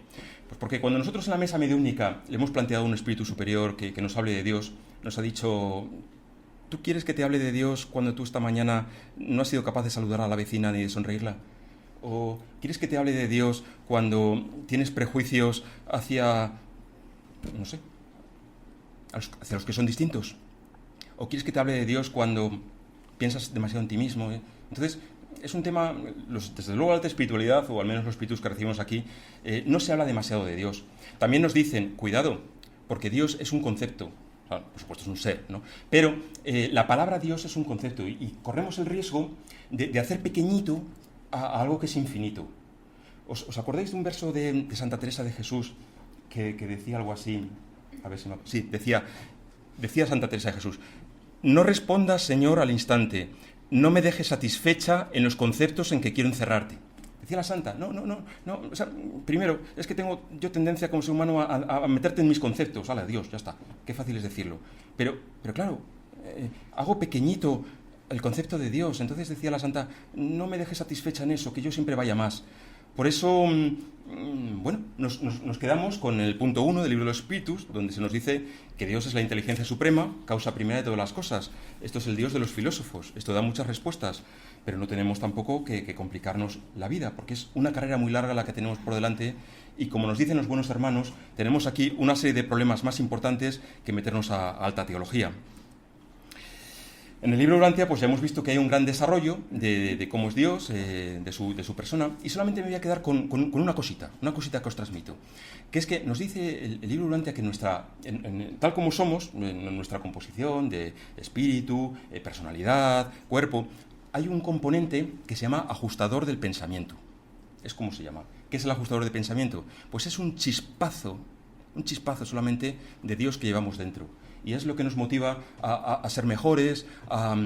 Pues porque cuando nosotros en la mesa mediúnica le hemos planteado a un espíritu superior que nos hable de Dios, nos ha dicho: ¿tú quieres que te hable de Dios cuando tú esta mañana no has sido capaz de saludar a la vecina ni de sonreírla? ¿O quieres que te hable de Dios cuando tienes prejuicios hacia, no sé, hacia los que son distintos? ¿O quieres que te hable de Dios cuando piensas demasiado en ti mismo? Entonces, es un tema, desde luego la alta espiritualidad, o al menos los espíritus que recibimos aquí, no se habla demasiado de Dios. También nos dicen, cuidado, porque Dios es un concepto. Por supuesto es un ser, ¿no? Pero la palabra Dios es un concepto y corremos el riesgo de hacer pequeñito a algo que es infinito. ¿Os acordáis de un verso de Santa Teresa de Jesús que decía algo así? A ver si sí, decía Santa Teresa de Jesús: no respondas, Señor, al instante, no me dejes satisfecha en los conceptos en que quiero encerrarte. Decía la santa, no, o sea, primero, es que tengo yo tendencia como ser humano a meterte en mis conceptos. ¡Hala, Dios, ya está! Qué fácil es decirlo. Pero claro, hago pequeñito el concepto de Dios. Entonces decía la santa, no me dejes satisfecha en eso, que yo siempre vaya más. Por eso, bueno, nos quedamos con el punto 1 del libro de los Espíritus, donde se nos dice que Dios es la inteligencia suprema, causa primera de todas las cosas. Esto es el Dios de los filósofos. Esto da muchas respuestas, pero no tenemos tampoco que complicarnos la vida, porque es una carrera muy larga la que tenemos por delante y, como nos dicen los buenos hermanos, tenemos aquí una serie de problemas más importantes que meternos a alta teología. En el libro Urantia pues ya hemos visto que hay un gran desarrollo de cómo es Dios, de su persona, y solamente me voy a quedar con una cosita que os transmito, que es que nos dice el libro Urantia que tal como somos, en nuestra composición de espíritu, personalidad, cuerpo, hay un componente que se llama ajustador del pensamiento. Es como se llama. ¿Qué es el ajustador de pensamiento? Pues es un chispazo solamente de Dios que llevamos dentro. Y es lo que nos motiva a ser mejores, a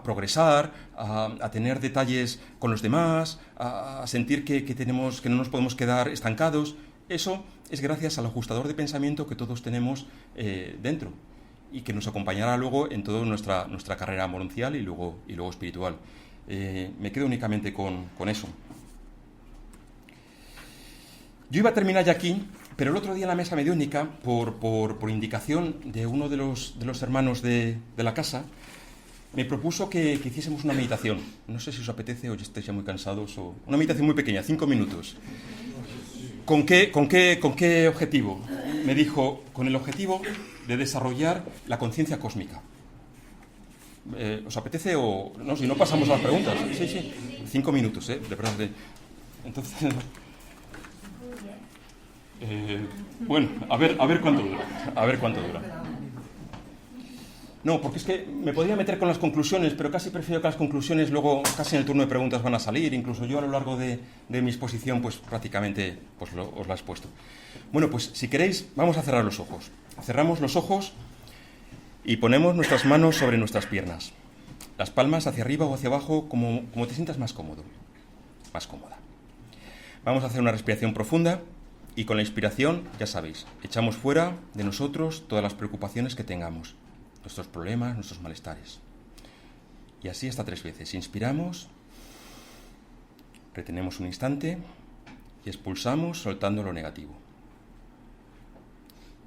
progresar, a tener detalles con los demás, a sentir que no nos podemos quedar estancados. Eso es gracias al ajustador de pensamiento que todos tenemos dentro y que nos acompañará luego en toda nuestra carrera morontial y luego espiritual. Me quedo únicamente con eso. Yo iba a terminar ya aquí, pero el otro día en la mesa mediúnica, por indicación de uno de los hermanos de la casa, me propuso que hiciésemos una meditación. No sé si os apetece o estáis ya muy cansados. Una meditación muy pequeña, 5 minutos. ¿Con qué objetivo? Me dijo, con el objetivo de desarrollar la conciencia cósmica. ¿Os apetece o no? Si no, pasamos a las preguntas. Sí. 5 minutos, de verdad. Entonces... bueno, a ver cuánto dura. No, porque es que me podría meter con las conclusiones, pero casi prefiero que las conclusiones luego, casi en el turno de preguntas van a salir. Incluso yo a lo largo de mi exposición, pues prácticamente os la he expuesto. Bueno, pues si queréis, vamos a cerrar los ojos. Cerramos los ojos y ponemos nuestras manos sobre nuestras piernas. Las palmas hacia arriba o hacia abajo, como te sientas más cómodo, más cómoda. Vamos a hacer una respiración profunda. Y con la inspiración, ya sabéis, echamos fuera de nosotros todas las preocupaciones que tengamos, nuestros problemas, nuestros malestares. Y así hasta 3 veces. Inspiramos, retenemos un instante y expulsamos soltando lo negativo.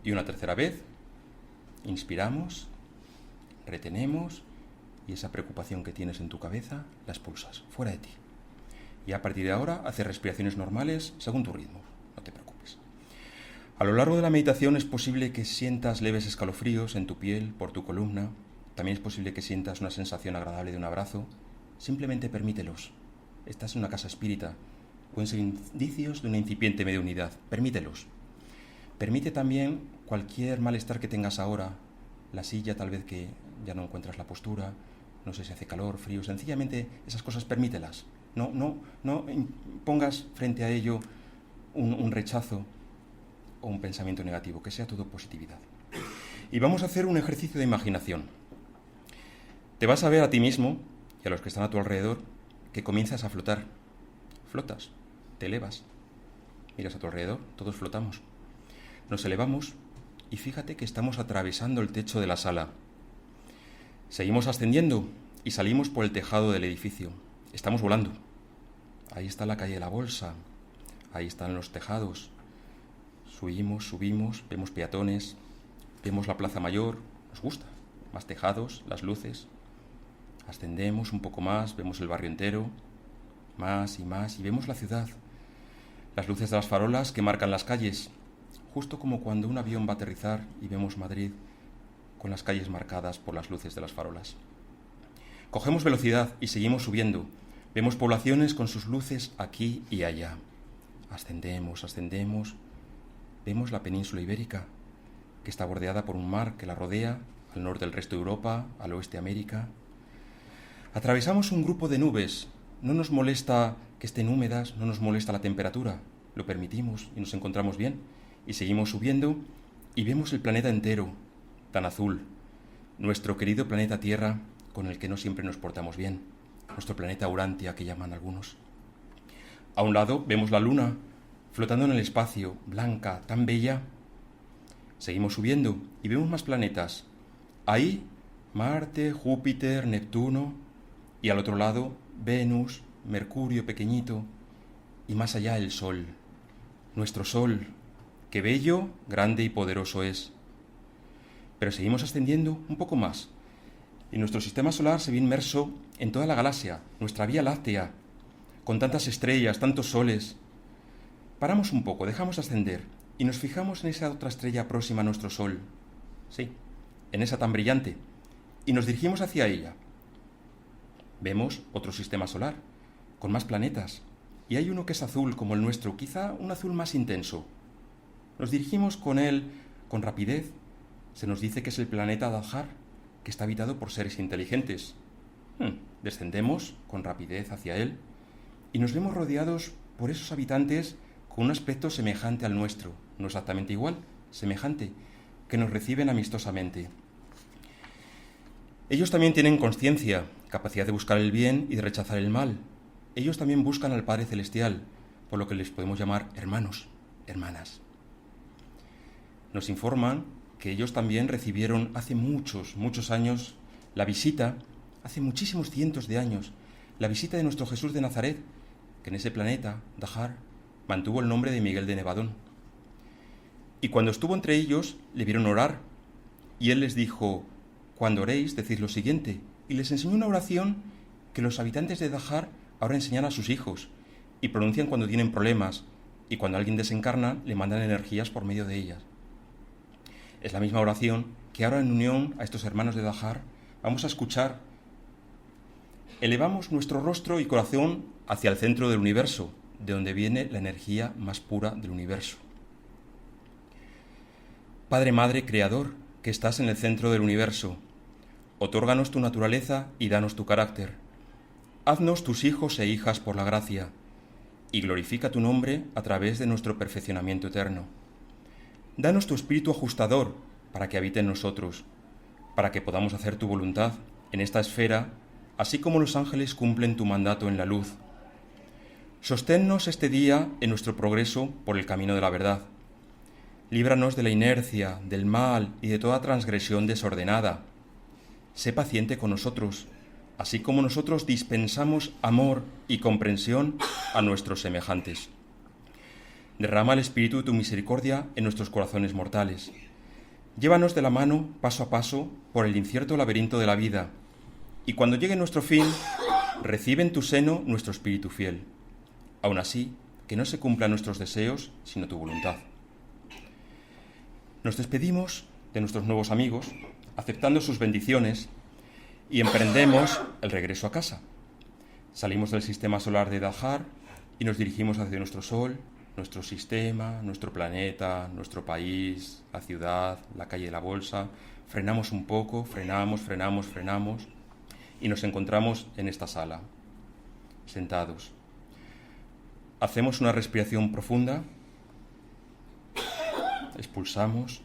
Y una tercera vez, inspiramos, retenemos y esa preocupación que tienes en tu cabeza la expulsas fuera de ti. Y a partir de ahora, haces respiraciones normales según tu ritmo. No te preocupes. A lo largo de la meditación es posible que sientas leves escalofríos en tu piel, por tu columna. También es posible que sientas una sensación agradable de un abrazo. Simplemente permítelos. Estás en una casa espírita. Pueden ser indicios de una incipiente mediunidad. Permítelos. Permite también cualquier malestar que tengas ahora. La silla, tal vez que ya no encuentras la postura. No sé si hace calor, frío. Sencillamente esas cosas permítelas. No pongas frente a ello un rechazo o un pensamiento negativo, que sea todo positividad. Y vamos a hacer un ejercicio de imaginación. Te vas a ver a ti mismo y a los que están a tu alrededor que comienzas a flotar. Flotas, te elevas. Miras a tu alrededor, todos flotamos. Nos elevamos y fíjate que estamos atravesando el techo de la sala. Seguimos ascendiendo y salimos por el tejado del edificio. Estamos volando. Ahí está la calle de la Bolsa. Ahí están los tejados. Subimos, vemos peatones, vemos la Plaza Mayor. Nos gusta. Más tejados, las luces. Ascendemos un poco más, vemos el barrio entero. Más, y vemos la ciudad. Las luces de las farolas que marcan las calles. Justo como cuando un avión va a aterrizar y vemos Madrid con las calles marcadas por las luces de las farolas. Cogemos velocidad y seguimos subiendo. Vemos poblaciones con sus luces aquí y allá. Ascendemos. Vemos la península ibérica, que está bordeada por un mar que la rodea, al norte del resto de Europa, al oeste América. Atravesamos un grupo de nubes. No nos molesta que estén húmedas, no nos molesta la temperatura. Lo permitimos y nos encontramos bien. Y seguimos subiendo y vemos el planeta entero, tan azul. Nuestro querido planeta Tierra, con el que no siempre nos portamos bien. Nuestro planeta Urantia, que llaman algunos. A un lado vemos la Luna, flotando en el espacio, blanca, tan bella. Seguimos subiendo y vemos más planetas. Ahí, Marte, Júpiter, Neptuno, y al otro lado, Venus, Mercurio pequeñito, y más allá el Sol. Nuestro Sol, qué bello, grande y poderoso es. Pero seguimos ascendiendo un poco más. Y nuestro sistema solar se ve inmerso en toda la galaxia, nuestra Vía Láctea, con tantas estrellas, tantos soles. Paramos un poco, dejamos ascender y nos fijamos en esa otra estrella próxima a nuestro Sol. Sí, en esa tan brillante. Y nos dirigimos hacia ella. Vemos otro sistema solar, con más planetas. Y hay uno que es azul como el nuestro, quizá un azul más intenso. Nos dirigimos con él con rapidez. Se nos dice que es el planeta Dalhar, que está habitado por seres inteligentes. Descendemos con rapidez hacia él y nos vemos rodeados por esos habitantes con un aspecto semejante al nuestro, no exactamente igual, semejante, que nos reciben amistosamente. Ellos también tienen conciencia, capacidad de buscar el bien y de rechazar el mal. Ellos también buscan al Padre Celestial, por lo que les podemos llamar hermanos, hermanas. Nos informan que ellos también recibieron hace muchos años la visita, hace muchísimos cientos de años, la visita de nuestro Jesús de Nazaret, que en ese planeta, Dahar, mantuvo el nombre de Miguel de Nevadón. Y cuando estuvo entre ellos, le vieron orar, y él les dijo: cuando oréis, decid lo siguiente, y les enseñó una oración que los habitantes de Dahar ahora enseñan a sus hijos, y pronuncian cuando tienen problemas, y cuando alguien desencarna, le mandan energías por medio de ellas. Es la misma oración que ahora, en unión a estos hermanos de Dahar, vamos a escuchar. Elevamos nuestro rostro y corazón hacia el centro del universo, de donde viene la energía más pura del universo. Padre, Madre, Creador, que estás en el centro del universo, otórganos tu naturaleza y danos tu carácter. Haznos tus hijos e hijas por la gracia, y glorifica tu nombre a través de nuestro perfeccionamiento eterno. Danos tu espíritu ajustador para que habite en nosotros, para que podamos hacer tu voluntad en esta esfera, así como los ángeles cumplen tu mandato en la luz. Sosténnos este día en nuestro progreso por el camino de la verdad. Líbranos de la inercia, del mal y de toda transgresión desordenada. Sé paciente con nosotros, así como nosotros dispensamos amor y comprensión a nuestros semejantes. Derrama el espíritu de tu misericordia en nuestros corazones mortales. Llévanos de la mano, paso a paso, por el incierto laberinto de la vida, y cuando llegue nuestro fin, recibe en tu seno nuestro espíritu fiel. Aún así, que no se cumplan nuestros deseos, sino tu voluntad. Nos despedimos de nuestros nuevos amigos, aceptando sus bendiciones, y emprendemos el regreso a casa. Salimos del sistema solar de Dahar y nos dirigimos hacia nuestro Sol, nuestro sistema, nuestro planeta, nuestro país, la ciudad, la calle de la Bolsa. Frenamos un poco, frenamos y nos encontramos en esta sala, sentados. Hacemos una respiración profunda, expulsamos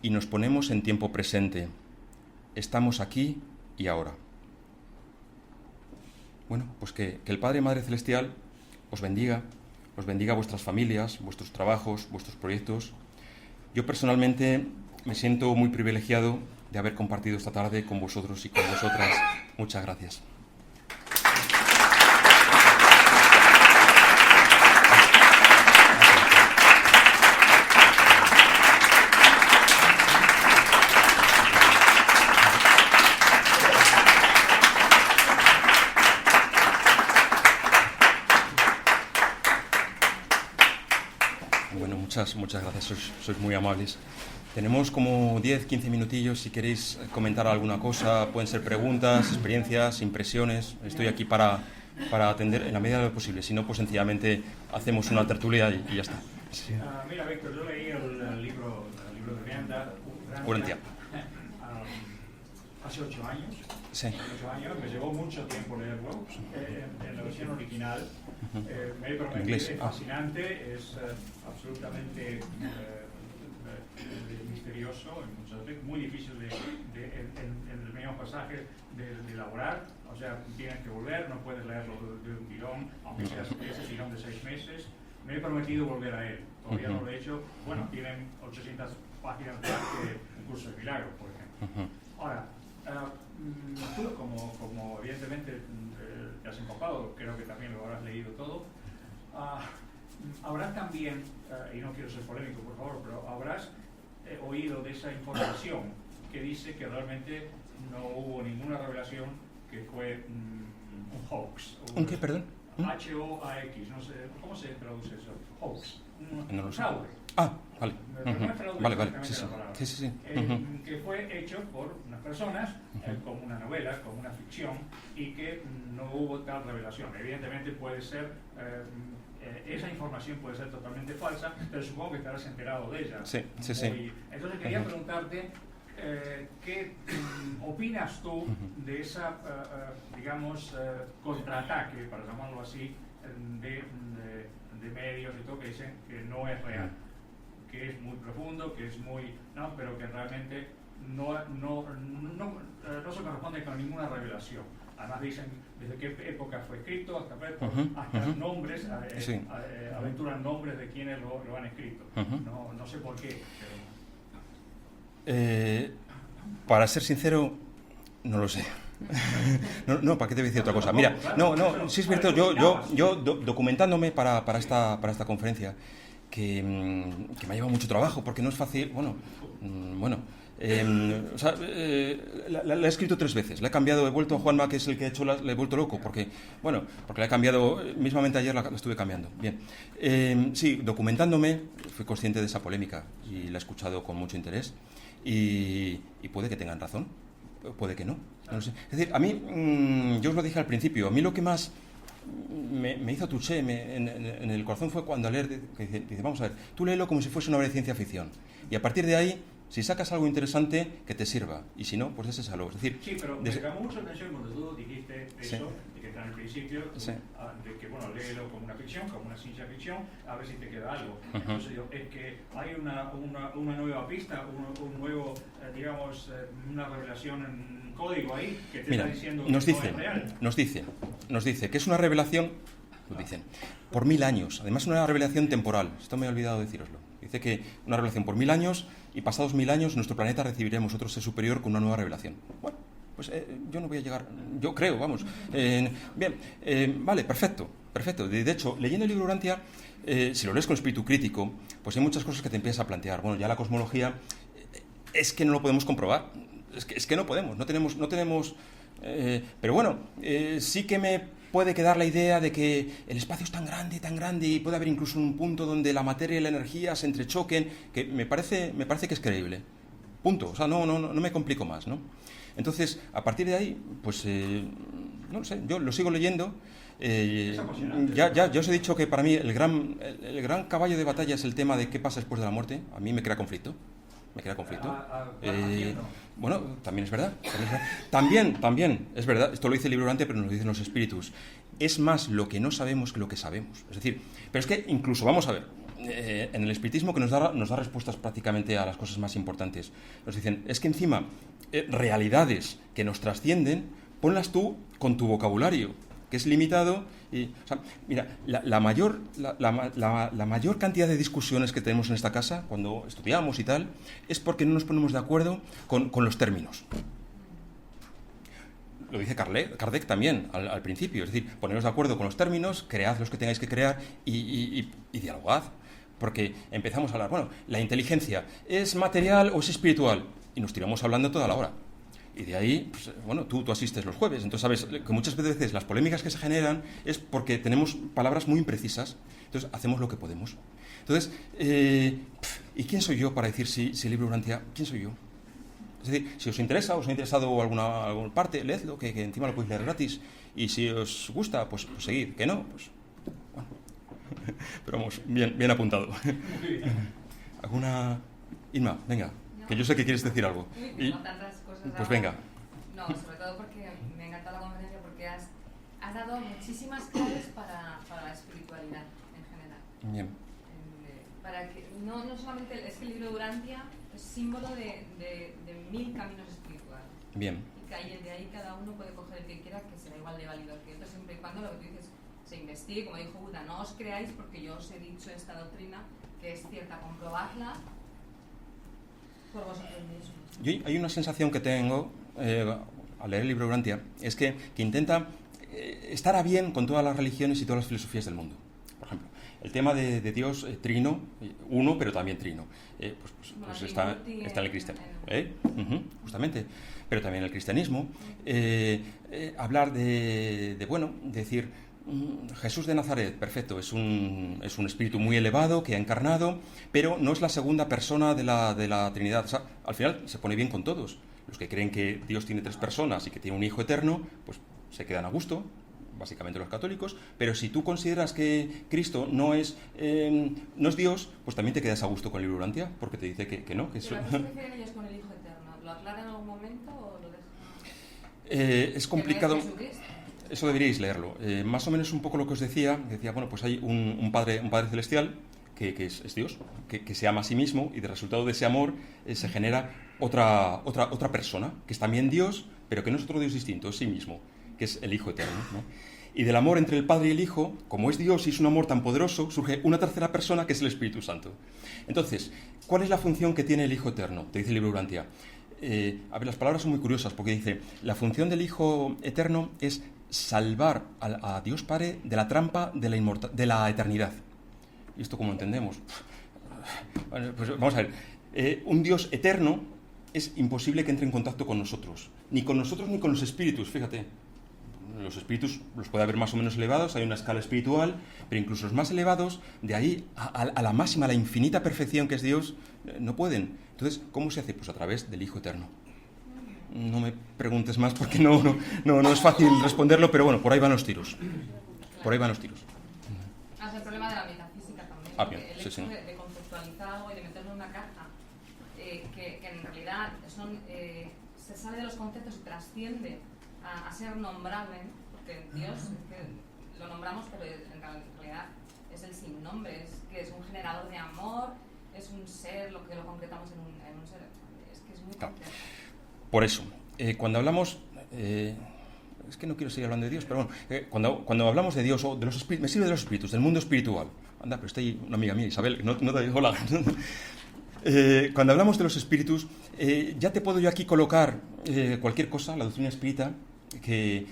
y nos ponemos en tiempo presente. Estamos aquí y ahora. Bueno, pues que el Padre y Madre Celestial os bendiga vuestras familias, vuestros trabajos, vuestros proyectos. Yo personalmente me siento muy privilegiado de haber compartido esta tarde con vosotros y con vosotras. Muchas gracias. Muchas gracias, sois muy amables. Tenemos como 10-15 minutillos, si queréis comentar alguna cosa, pueden ser preguntas, experiencias, impresiones. Estoy aquí para atender en la medida de lo posible, si no, pues sencillamente hacemos una tertulia y ya está. Sí. Mira, Víctor, yo leí el libro de Urantia. Hace 8 años. Sí. 8 años, me llevó mucho tiempo leerlo, en la versión original. Me parece es fascinante, es absolutamente misterioso, en muchos aspectos, muy difícil en el mismo pasaje de elaborar. O sea, tienes que volver, no puedes leerlo de un tirón, aunque sea ese tirón de 6 meses. Me he prometido volver a él, todavía no lo he hecho. Bueno, tienen 800 páginas más que un curso de milagros, por ejemplo. Ahora, tú, como evidentemente te has empapado, creo que también lo habrás leído todo, habrás también, y no quiero ser polémico por favor, pero habrás oído de esa información que dice que realmente no hubo ninguna revelación, que fue un hoax. ¿Un qué, perdón? H-O-A-X, no sé, ¿cómo se traduce eso? Hoax, un fraude. Vale. Vale, sí. Que fue hecho por unas personas, como una novela, como una ficción, y que no hubo tal revelación. Evidentemente puede ser, esa información puede ser totalmente falsa, pero supongo que estarás enterado de ella. Sí. Entonces quería preguntarte, ¿qué opinas tú de esa, digamos, contraataque, para llamarlo así, de medios y todo, que dicen que no es real, que es muy profundo, que es muy, no, pero que realmente no se corresponde con ninguna revelación? Además dicen desde qué época fue escrito, hasta nombres, aventuran nombres de quienes lo han escrito. No sé por qué. Pero... para ser sincero, no lo sé. No, ¿para qué te voy a decir otra cosa? Mira, sí es cierto, yo documentándome para esta conferencia, que me ha llevado mucho trabajo, porque no es fácil, la he escrito 3 veces, la he cambiado, he vuelto a Juanma, que es el que ha hecho, le he vuelto loco, porque la he cambiado, mismamente ayer la estuve cambiando. Bien, sí, documentándome, fui consciente de esa polémica y la he escuchado con mucho interés, y puede que tengan razón, puede que no lo sé. Es decir, a mí, yo os lo dije al principio, a mí lo que más me hizo touché en el corazón fue cuando al leer, que dice, vamos a ver, tú léelo como si fuese una obra de ciencia ficción, y a partir de ahí, si sacas algo interesante, que te sirva, y si no, pues ese es algo. Es decir, sí, pero me llamó mucho la atención cuando tú dijiste eso, de que está en el principio, de que, léelo como una ficción, como una ciencia ficción, a ver si te queda algo. Entonces digo, es que hay una nueva pista, un nuevo, digamos, una revelación en código ahí, que te está diciendo que no es real. Nos dice que es una revelación, lo dicen, por 1000 años. Además, una revelación temporal. Esto me he olvidado decíroslo. Dice que una revelación por 1000 años, y pasados 1000 años nuestro planeta recibiremos otro ser superior con una nueva revelación. Bueno, pues yo no voy a llegar, yo creo, vamos. Vale, perfecto. De hecho, leyendo el libro Urantia, si lo lees con espíritu crítico, pues hay muchas cosas que te empiezas a plantear. Bueno, ya la cosmología es que no lo podemos comprobar. Es que no podemos, no tenemos pero bueno, sí que me puede quedar la idea de que el espacio es tan grande, y puede haber incluso un punto donde la materia y la energía se entrechoquen, que me parece que es creíble. Punto. O sea, no me complico más, ¿no? Entonces, a partir de ahí, pues, no lo sé, yo lo sigo leyendo. Ya os he dicho que para mí el gran caballo de batalla es el tema de qué pasa después de la muerte. A mí me crea conflicto. Bueno, también es verdad. También es verdad. Esto lo dice el libro Urantia, pero nos lo dicen los espíritus. Es más lo que no sabemos que lo que sabemos. Es decir, pero es que incluso, vamos a ver, en el espiritismo que nos da respuestas prácticamente a las cosas más importantes. Nos dicen, es que encima, realidades que nos trascienden, ponlas tú con tu vocabulario, que es limitado. Y, o sea, mira, la mayor cantidad de discusiones que tenemos en esta casa, cuando estudiamos y tal, es porque no nos ponemos de acuerdo con los términos. Lo dice Kardec también al principio, es decir, poneros de acuerdo con los términos, cread los que tengáis que crear y dialogad. Porque empezamos a hablar, bueno, la inteligencia, ¿es material o es espiritual? Y nos tiramos hablando toda la hora. Y de ahí, pues, bueno, tú asistes los jueves, entonces sabes que muchas veces las polémicas que se generan es porque tenemos palabras muy imprecisas, entonces hacemos lo que podemos. Entonces, ¿y quién soy yo para decir si el libro Urantia? ¿Quién soy yo? Es decir, si os interesa, os ha interesado alguna parte, leedlo, que encima lo podéis leer gratis, y si os gusta, pues seguid, que no, pues bueno. Pero vamos, bien apuntado. ¿Alguna? Inma, venga, que yo sé que quieres decir algo. Y, tantas cosas pues venga. No, sobre todo porque me encanta la conferencia, porque has dado muchísimas claves para la espiritualidad en general. Bien. Para que no solamente es que el libro de Urantia es símbolo de 1000 caminos espirituales. Bien. Y que de ahí cada uno puede coger el que quiera, que será igual de válido que otro, siempre y cuando lo que tú dices se investigue, como dijo Buda, no os creáis porque yo os he dicho esta doctrina que es cierta, comprobadla por vosotros mismos. Yo hay una sensación que tengo al leer el libro Urantia, es que intenta estar a bien con todas las religiones y todas las filosofías del mundo. Por ejemplo, el tema de Dios trino, uno, pero también trino, pues está en el cristianismo, justamente, pero también en el cristianismo. Hablar decir, Jesús de Nazaret, perfecto, es un espíritu muy elevado que ha encarnado, pero no es la segunda persona de la Trinidad. O sea, al final se pone bien con todos. Los que creen que Dios tiene 3 personas y que tiene un hijo eterno, pues se quedan a gusto, básicamente los católicos, pero si tú consideras que Cristo no es Dios, pues también te quedas a gusto con el libro Urantia, porque te dice que no. Que ¿Pero a qué se refieren ellos con el hijo eterno? ¿Lo aclaran en algún momento o lo dejan? Es complicado. ¿Que no es Jesucristo? Eso deberíais leerlo. Más o menos un poco lo que os decía, bueno, pues hay un padre celestial que es Dios, que se ama a sí mismo, y de resultado de ese amor se genera otra persona, que es también Dios, pero que no es otro Dios distinto, es sí mismo, que es el Hijo Eterno, ¿no? Y del amor entre el Padre y el Hijo, como es Dios y es un amor tan poderoso, surge una tercera persona que es el Espíritu Santo. Entonces, ¿cuál es la función que tiene el Hijo Eterno? Te dice el libro Urantia. A ver, las palabras son muy curiosas, porque dice, la función del Hijo Eterno es salvar a Dios Padre de la trampa de la eternidad. ¿Y esto cómo entendemos? Bueno, pues vamos a ver. Un Dios eterno es imposible que entre en contacto con nosotros. Ni con nosotros ni con los espíritus, fíjate. Los espíritus los puede haber más o menos elevados, hay una escala espiritual, pero incluso los más elevados, de ahí a la máxima, a la infinita perfección que es Dios, no pueden. Entonces, ¿cómo se hace? Pues a través del Hijo Eterno. No me preguntes más porque no es fácil responderlo, pero bueno, por ahí van los tiros. Por ahí van los tiros. Es el problema de la metafísica también. Bien, el hecho de conceptualizar algo y de meterlo en una caja, que en realidad se sale de los conceptos y trasciende a ser nombrable, porque Dios es que lo nombramos, pero en realidad es el sin nombre, es un generador de amor, es un ser, lo que lo concretamos en un ser. Es que es muy complejo. Por eso, cuando hablamos, es que no quiero seguir hablando de Dios, pero bueno, cuando hablamos de Dios o de los espíritus, me sirve de los espíritus, del mundo espiritual. Anda, pero está ahí una amiga mía, Isabel, no te digo hola. Cuando hablamos de los espíritus, ya te puedo yo aquí colocar cualquier cosa, la doctrina espírita, que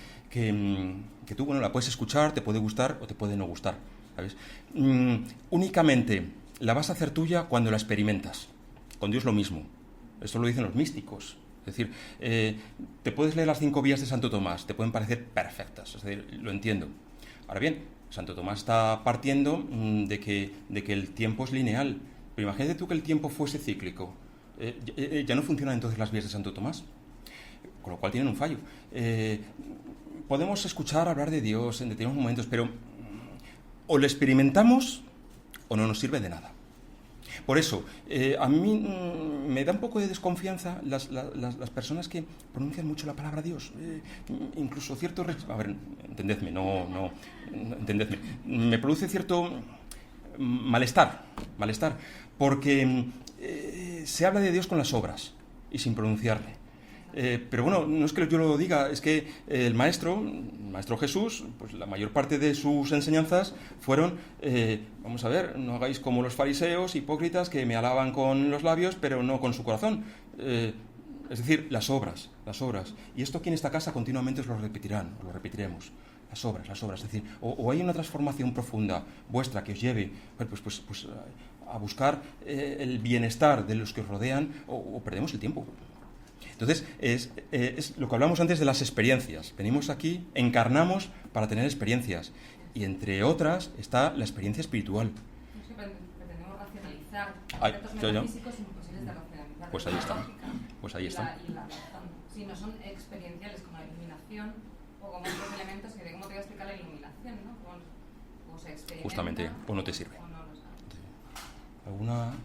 tú, bueno, la puedes escuchar, te puede gustar o te puede no gustar, ¿sabes? Únicamente la vas a hacer tuya cuando la experimentas. Con Dios lo mismo. Esto lo dicen los místicos. Es decir, te puedes leer las 5 vías de Santo Tomás, te pueden parecer perfectas, es decir, lo entiendo. Ahora bien, Santo Tomás está partiendo de que el tiempo es lineal. Pero imagínate tú que el tiempo fuese cíclico. Ya no funcionan entonces las vías de Santo Tomás, con lo cual tienen un fallo. Podemos escuchar hablar de Dios en determinados momentos, pero o lo experimentamos o no nos sirve de nada. Por eso, a mí me da un poco de desconfianza las personas que pronuncian mucho la palabra Dios. Incluso cierto... A ver, entendedme, entendedme. Me produce cierto malestar, porque se habla de Dios con las obras y sin pronunciarle. Pero bueno, no es que yo lo diga, es que el maestro Jesús, pues la mayor parte de sus enseñanzas fueron, vamos a ver, no hagáis como los fariseos hipócritas que me alaban con los labios, pero no con su corazón. Es decir, las obras. Y esto aquí en esta casa continuamente os lo repetiremos. Las obras. Es decir, o hay una transformación profunda vuestra que os lleve pues a buscar el bienestar de los que os rodean, o perdemos el tiempo. Entonces, es lo que hablamos antes de las experiencias. Venimos aquí, encarnamos para tener experiencias. Y entre otras está la experiencia espiritual. No es que pretendemos racionalizar conceptos metafísicos imposibles de racionalizar. Pues ahí está. Y la razón. Si no son experienciales como la iluminación o como otros elementos que, ¿cómo te voy a explicar la iluminación? ¿No? O se experimenta, justamente, o no te sirve. O no lo sabes.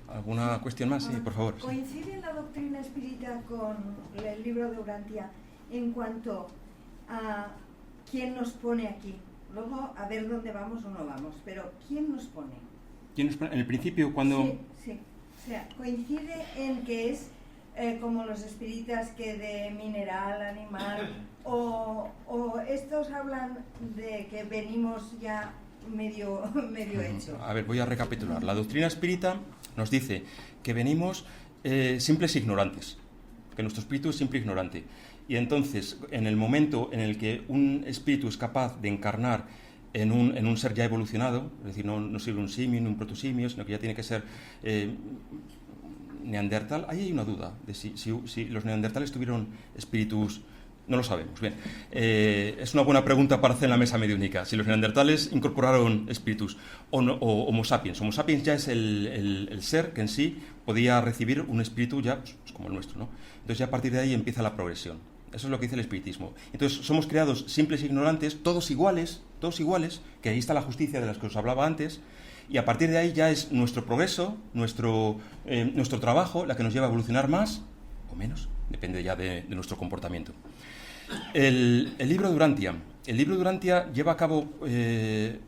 ¿Alguna cuestión más? Sí, por favor. ¿Coincide la doctrina espírita con el libro de Urantia en cuanto a quién nos pone aquí? Luego, a ver dónde vamos o no vamos, pero ¿quién nos pone? En el principio, cuando... Sí. O sea, coincide en que es como los espíritas que de mineral, animal, o estos hablan de que venimos ya medio hecho. A ver, voy a recapitular. La doctrina espírita nos dice que venimos simples ignorantes, que nuestro espíritu es simple ignorante. Y entonces, en el momento en el que un espíritu es capaz de encarnar en un ser ya evolucionado, es decir, no sirve un simio ni un protosimio, sino que ya tiene que ser neandertal, ahí hay una duda de si los neandertales tuvieron espíritus. No lo sabemos. Bien, es una buena pregunta para hacer en la mesa mediúnica. Si los neandertales incorporaron espíritus o Homo sapiens. Homo sapiens ya es el ser que en sí podía recibir un espíritu ya pues, como el nuestro, ¿no? Entonces ya a partir de ahí empieza la progresión. Eso es lo que dice el espiritismo. Entonces somos creados simples e ignorantes, todos iguales, que ahí está la justicia de las que os hablaba antes, y a partir de ahí ya es nuestro progreso, nuestro trabajo, la que nos lleva a evolucionar más o menos, depende ya de nuestro comportamiento. El libro de Urantia lleva a cabo,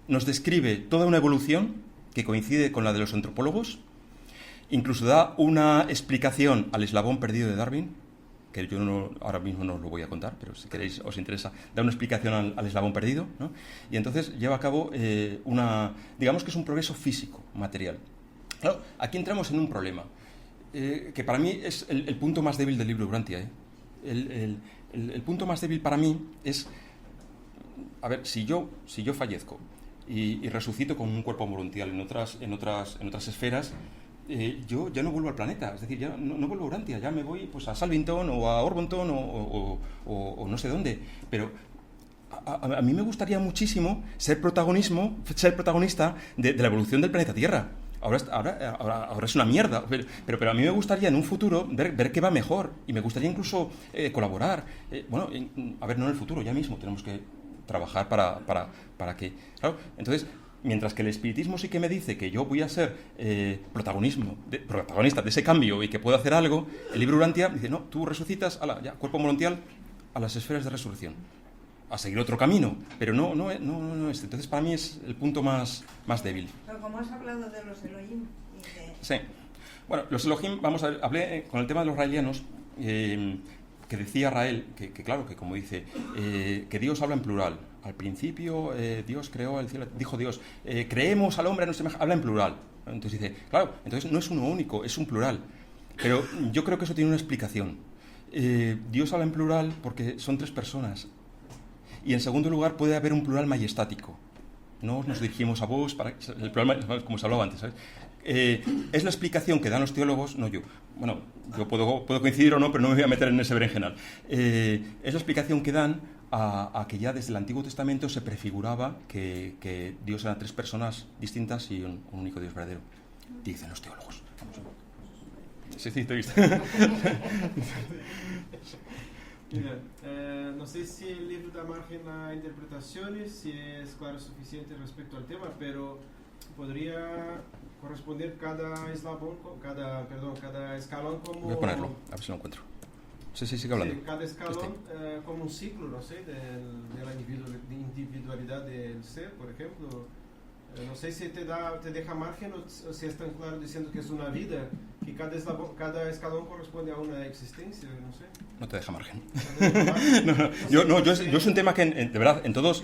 nos describe toda una evolución que coincide con la de los antropólogos, incluso da una explicación al eslabón perdido de Darwin, que yo ahora mismo no os lo voy a contar, pero si queréis, os interesa, da una explicación al eslabón perdido, ¿no? Y entonces lleva a cabo digamos que es un progreso físico, material. Claro, aquí entramos en un problema, que para mí es el punto más débil del libro de Urantia, El punto más débil para mí es, a ver, si yo fallezco y resucito con un cuerpo morontial en otras esferas, yo ya no vuelvo al planeta, es decir, ya no vuelvo a Urantia, ya me voy pues a Salvington o a Orvonton o no sé dónde, pero a mí me gustaría muchísimo ser protagonista de la evolución del planeta Tierra. Ahora es una mierda, pero a mí me gustaría en un futuro ver qué va mejor, y me gustaría incluso colaborar. A ver, no en el futuro, ya mismo tenemos que trabajar para que... Claro, entonces, mientras que el espiritismo sí que me dice que yo voy a ser protagonista de ese cambio y que puedo hacer algo, el libro Urantia dice, no, tú resucitas, ya, cuerpo morontial, a las esferas de resurrección, a seguir otro camino, pero no este. Entonces para mí es el punto más débil. Pero como has hablado de los Elohim Sí. Bueno, los Elohim, vamos a ver, hablé con el tema de los raelianos, que decía Rael, que claro, que como dice, que Dios habla en plural. Al principio Dios creó el cielo, dijo Dios, creemos al hombre a nuestra imagen, habla en plural. Entonces dice, claro, entonces no es uno único, es un plural. Pero yo creo que eso tiene una explicación. Dios habla en plural porque son 3 personas. Y en segundo lugar puede haber un plural majestático. No nos dirigimos a vos, el plural, como se hablaba antes, ¿sabes? Es la explicación que dan los teólogos, no yo. Bueno, yo puedo coincidir o no, pero no me voy a meter en ese berenjenal. Es la explicación que dan a que ya desde el Antiguo Testamento se prefiguraba que Dios era 3 personas distintas y un único Dios verdadero. Dicen los teólogos. Sí, te he visto. Mira, no sé si el libro da margen a interpretaciones, si es claro suficiente respecto al tema, pero podría corresponder cada eslabón, cada escalón como... Voy a ponerlo, a ver si lo encuentro. Sí, sigue hablando. Sí, cada escalón como un ciclo, no sé, de la individualidad del ser, por ejemplo. No sé si te deja margen o si es tan claro diciendo que es una vida, que cada escalón corresponde a una existencia, no sé. No te deja margen. Yo es un tema que, de verdad, en todos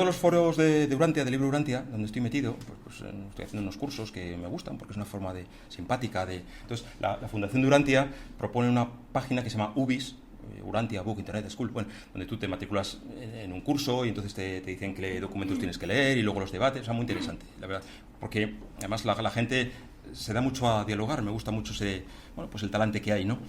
los foros de Urantia, del libro Urantia, donde estoy metido, pues estoy haciendo unos cursos que me gustan, porque es una forma simpática de... Entonces, la Fundación de Urantia propone una página que se llama UBIS, Urantia Book Internet School, bueno, donde tú te matriculas en un curso y entonces te dicen qué documentos tienes que leer y luego los debates. O sea, muy interesante, la verdad, porque además la gente se da mucho a dialogar, me gusta mucho pues el talante que hay, ¿no?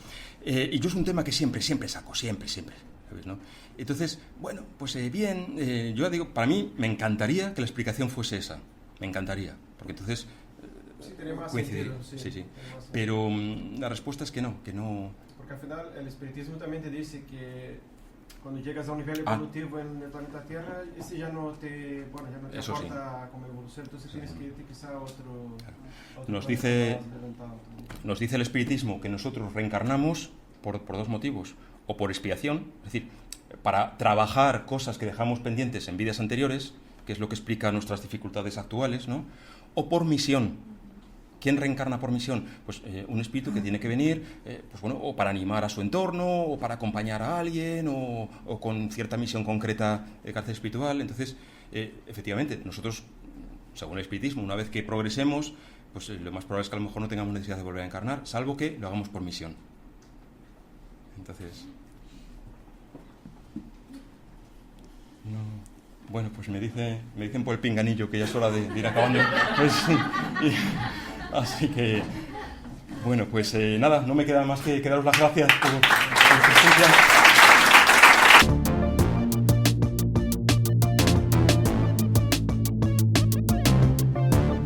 Y yo es un tema que siempre saco, siempre, ¿sabes, no? Entonces, bueno, pues bien, yo digo, para mí me encantaría que la explicación fuese esa, me encantaría, porque entonces sí, tiene más coincidir, sentido, sí. Pero la respuesta es que no. Porque al final el espiritismo también te dice que cuando llegas a un nivel evolutivo en el planeta Tierra, ese ya no te aporta sí. Como evolución, entonces tienes que irte quizá a otro nos dice el espiritismo que nosotros reencarnamos por 2 motivos, o por expiación, es decir, para trabajar cosas que dejamos pendientes en vidas anteriores, que es lo que explica nuestras dificultades actuales, ¿no? O por misión. ¿Quién reencarna por misión? Pues un espíritu que tiene que venir pues bueno, o para animar a su entorno, o para acompañar a alguien, o con cierta misión concreta de carácter espiritual. Entonces, efectivamente, nosotros, según el espiritismo, una vez que progresemos, pues lo más probable es que a lo mejor no tengamos necesidad de volver a encarnar, salvo que lo hagamos por misión. Entonces... Bueno, pues me dicen por el pinganillo que ya es hora de ir acabando. Pues, así que, bueno, pues nada, no me queda más que daros las gracias por su presencia.